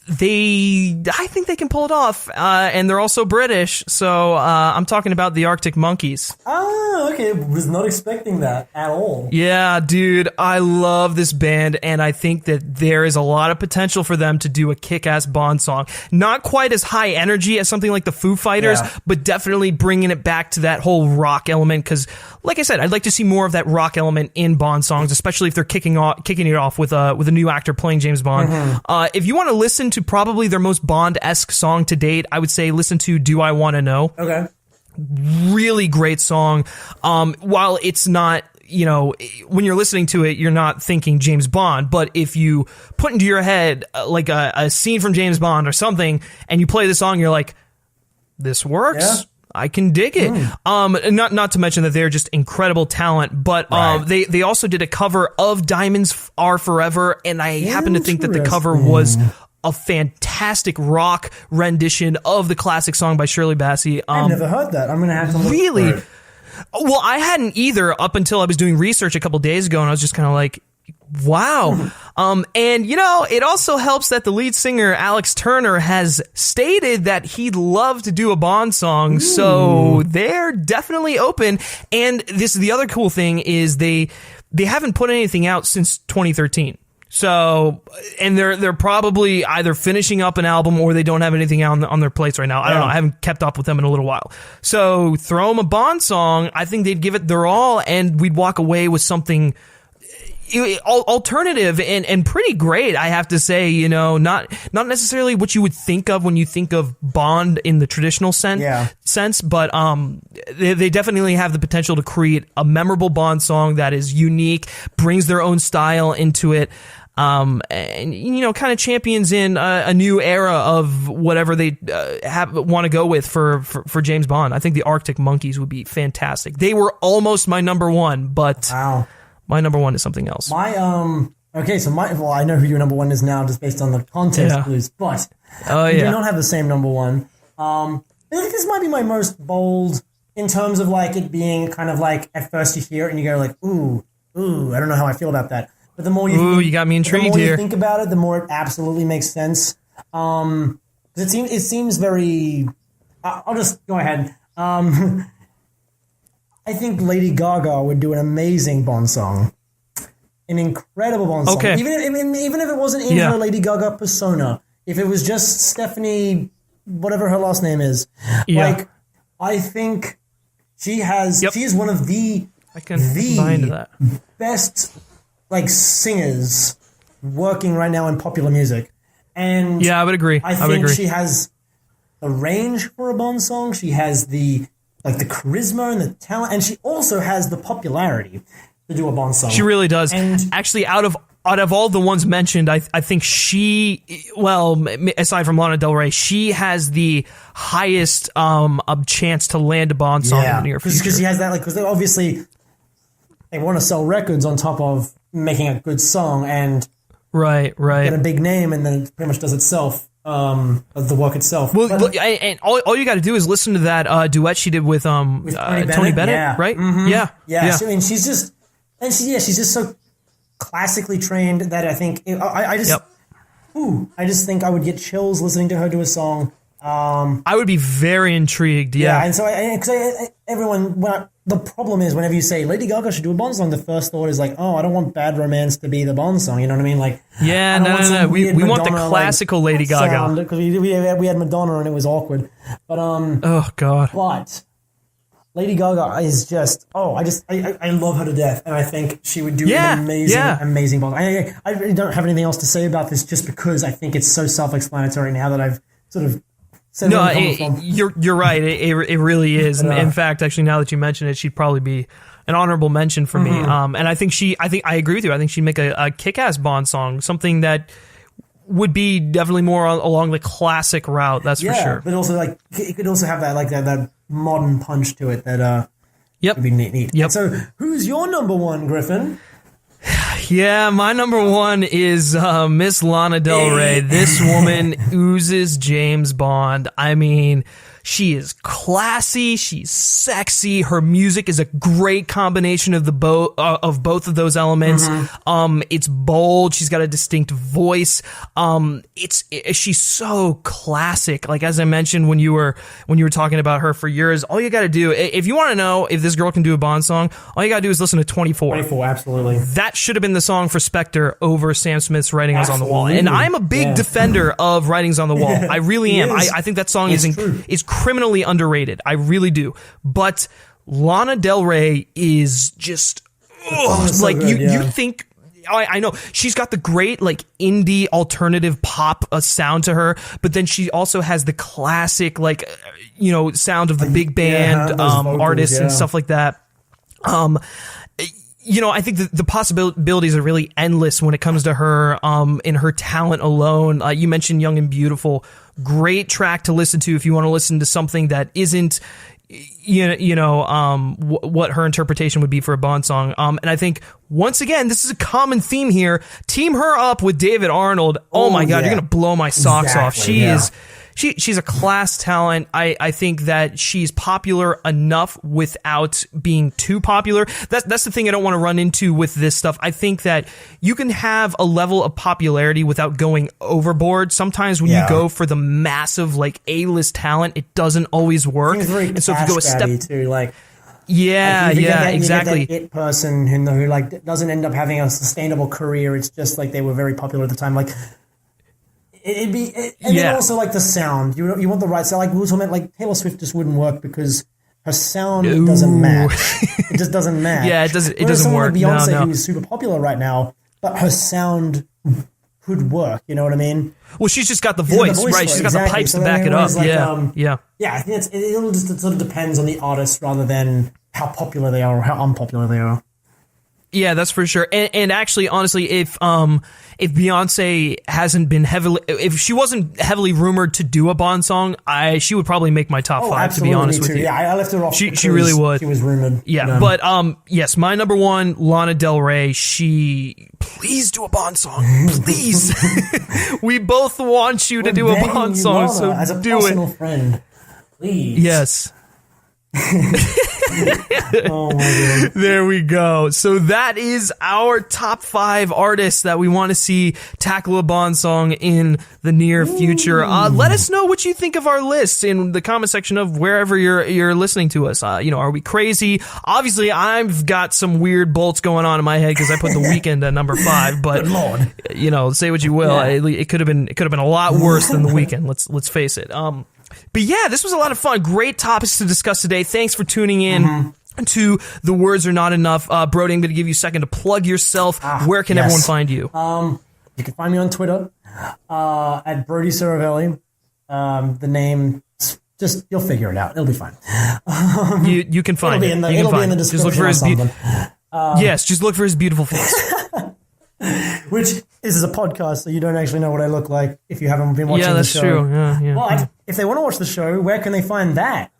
I think they can pull it off, and they're also British, so I'm talking about the Arctic Monkeys. Oh, okay. Was not expecting that at all. Yeah, dude, I love this band, and I think that there is a lot of potential for them to do a kick-ass Bond song. Not quite as high energy as something like the Foo Fighters, but definitely bringing it back to that whole rock element, because, like I said, I'd like to see more of that rock element in Bond songs, especially if they're kicking it off with a new actor playing James Bond. If you want to listen to probably their most Bond-esque song to date, I would say listen to Do I Want to Know. Okay. Really great song. While it's not, when you're listening to it, you're not thinking James Bond, but if you put into your head like a scene from James Bond or something, and you play the song, you're like, this works. Yeah. I can dig it. Not to mention that they're just incredible talent, but they also did a cover of Diamonds Are Forever, and I happen to think that the cover was a fantastic rock rendition of the classic song by Shirley Bassey. I've never heard that. I'm going to have to look really. for it. Well, I hadn't either up until I was doing research a couple days ago, and I was just kind of like, wow. And it also helps that the lead singer, Alex Turner, has stated that he'd love to do a Bond song. So they're definitely open. And this is the other cool thing is they haven't put anything out since 2013. So, and they're probably either finishing up an album or they don't have anything out on their plates right now. I don't know. I haven't kept up with them in a little while. So throw them a Bond song. I think they'd give it their all, and we'd walk away with something alternative and pretty great, I have to say. Not necessarily what you would think of when you think of Bond in the traditional sense, but they definitely have the potential to create a memorable Bond song that is unique, brings their own style into it, and kind of champions in a new era of whatever they want to go with for James Bond. I think the Arctic Monkeys would be fantastic. They were almost my number one, but wow. My number one is something else. I know who your number one is now just based on the context clues, but we do not have the same number one. I think this might be my most bold in terms of like it being kind of like at first you hear it and you go like, ooh, I don't know how I feel about that. But the more you got me intrigued the more here. You think about it, the more it absolutely makes sense. It seems very. I'll just go ahead. I think Lady Gaga would do an amazing Bond song. An incredible Bond song. Okay. Even if it wasn't in her Lady Gaga persona, if it was just Stephanie, whatever her last name is, I think she is one of the best singers working right now in popular music. And I would agree. I think she has the range for a Bond song. She has the charisma and the talent, and she also has the popularity to do a Bond song. She really does. And actually, out of all the ones mentioned, I think she, aside from Lana Del Rey, she has the highest chance to land a Bond song in the near future. Because she has that, because obviously they want to sell records on top of making a good song and right get a big name, and then it pretty much does itself. The work itself. Well, and all you got to do is listen to that duet she did with Tony Bennett, right? Mm-hmm. Yeah. So, she's just so classically trained that I think I just think I would get chills listening to her do a song. I would be very intrigued. Yeah, and so the problem is whenever you say Lady Gaga should do a Bond song, the first thought is like, oh, I don't want Bad Romance to be the Bond song. You know what I mean? Like, no. We want the classical Lady Gaga because we had Madonna and it was awkward. But oh god. But Lady Gaga is just I love her to death, and I think she would do an amazing Bond. I really don't have anything else to say about this, just because I think it's so self-explanatory now that I've sort of. No, you're right. It really is. And in fact, actually, now that you mention it, she'd probably be an honorable mention for me. And I think I agree with you. I think she'd make a kick-ass Bond song, something that would be definitely more along the classic route. That's for sure. But also, it could also have that modern punch to it that would be neat. Yep. So, who's your number one, Griffin? Yeah, my number one is Miss Lana Del Rey. This woman oozes James Bond. I mean, She is classy. She's sexy. Her music is a great combination of of both of those elements. It's bold. She's got a distinct voice. She's so classic. Like, as I mentioned when you were talking about her for years, all you got to do, if you want to know if this girl can do a Bond song, all you got to do is listen to 24. 24, absolutely. That should have been the song for Spectre over Sam Smith's Writings on the Wall. And I'm a big defender of Writings on the Wall. I really am. I think that song is criminally underrated. I really do. But Lana Del Rey is just like so good, you think. I know she's got the great like indie alternative pop sound to her, but then she also has the classic like sound of the big band vocals, artists and stuff like that. I think the possibilities are really endless when it comes to her in her talent alone. You mentioned Young and Beautiful. Great track to listen to if you want to listen to something that isn't what her interpretation would be for a Bond song. And I think once again, this is a common theme here. Team her up with David Arnold. Oh my God, you're going to blow my socks off. She's a class talent. I think that she's popular enough without being too popular. That's the thing I don't want to run into with this stuff. I think that you can have a level of popularity without going overboard. Sometimes when you go for the massive like A-list talent, it doesn't always work. And so if you go a step too, like exactly. You get that it person who like doesn't end up having a sustainable career. It's just like they were very popular at the time. Like. Then also like the sound. You want the right sound. Like we were talking about, like Taylor Swift just wouldn't work because her sound doesn't match. It just doesn't match. Yeah, it doesn't work. Like Beyonce, who is super popular right now, but her sound could work. You know what I mean? Well, she's just got the voice, right? She's got the pipes to back it up. Like, yeah. I think it sort of depends on the artist rather than how popular they are or how unpopular they are. Yeah, that's for sure. And actually, honestly, if Beyonce if she wasn't heavily rumored to do a Bond song, she would probably make my top 5. To be honest with you, yeah, I left her off. She really would. She was rumored. Yeah, but yes, my number one, Lana Del Rey. Please do a Bond song, please. We both want you to do a Bond song, so as a do personal it, friend. Please. Yes. Oh my God. There we go. So that is our top 5 artists that we want to see tackle a Bond song in the near future. Let us know what you think of our lists in the comment section of wherever you're listening to us. Are we crazy? Obviously, I've got some weird bolts going on in my head because I put The Weeknd at number 5. But Good Lord. Say what you will. Yeah. It could have been a lot worse than The Weeknd. Let's face it. But yeah, this was a lot of fun. Great topics to discuss today. Thanks for tuning in to The Words Are Not Enough. Brody, I'm going to give you a second to plug yourself. Where can everyone find you? You can find me on Twitter at Brody Saravelli. The name, just you'll figure it out. It'll be fine. You can find it. It'll be in the description. Just look for his something. Yes, just look for his beautiful face. Which this is a podcast, so you don't actually know what I look like if you haven't been watching the show. Yeah, that's true. Yeah. But if they want to watch the show, where can they find that?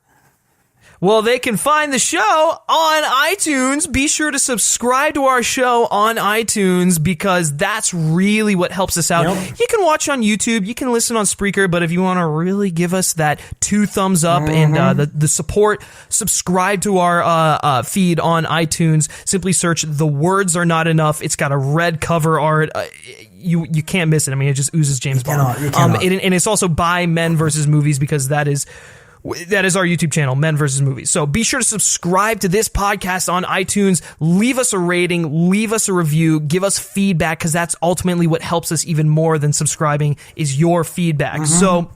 Well, they can find the show on iTunes. Be sure to subscribe to our show on iTunes because that's really what helps us out. Yep. You can watch on YouTube. You can listen on Spreaker. But if you want to really give us that 2 thumbs up and the support, subscribe to our feed on iTunes. Simply search The Words Are Not Enough. It's got a red cover art. You can't miss it. I mean, it just oozes James Bond. You cannot. And it's also by Men versus Movies because that is our YouTube channel, Men vs. Movies. So be sure to subscribe to this podcast on iTunes. Leave us a rating, leave us a review, give us feedback because that's ultimately what helps us even more than subscribing is your feedback. So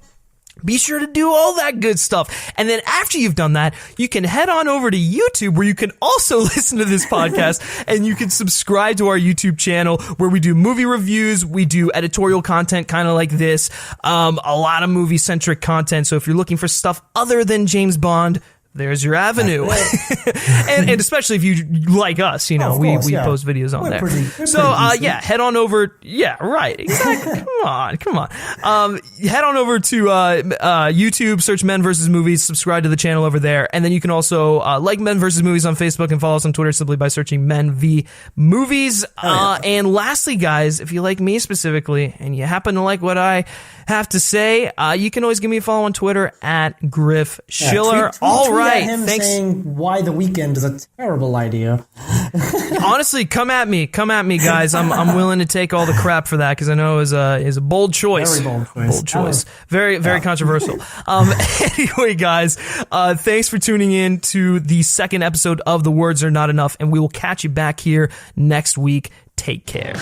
be sure to do all that good stuff. And then after you've done that, you can head on over to YouTube where you can also listen to this podcast and you can subscribe to our YouTube channel where we do movie reviews. We do editorial content kind of like this. A lot of movie centric content. So if you're looking for stuff other than James Bond, there's your avenue. and especially if you like us, you know, of we course, post videos on We're there. pretty Yeah, head on over. Yeah, right. Exactly. Come on. Head on over to YouTube, search Men vs. Movies, subscribe to the channel over there. And then you can also like Men vs. Movies on Facebook and follow us on Twitter simply by searching Men v. Movies. And lastly, guys, if you like me specifically and you happen to like what I have to say, you can always give me a follow on Twitter at Griff Schiller. All right, him thanks. Saying why the weekend is a terrible idea. Honestly, come at me, guys. I'm willing to take all the crap for that because I know it is a bold choice. Very bold choice. Very controversial. Anyway, guys, thanks for tuning in to the second episode of The Words Are Not Enough, and we will catch you back here next week. Take care.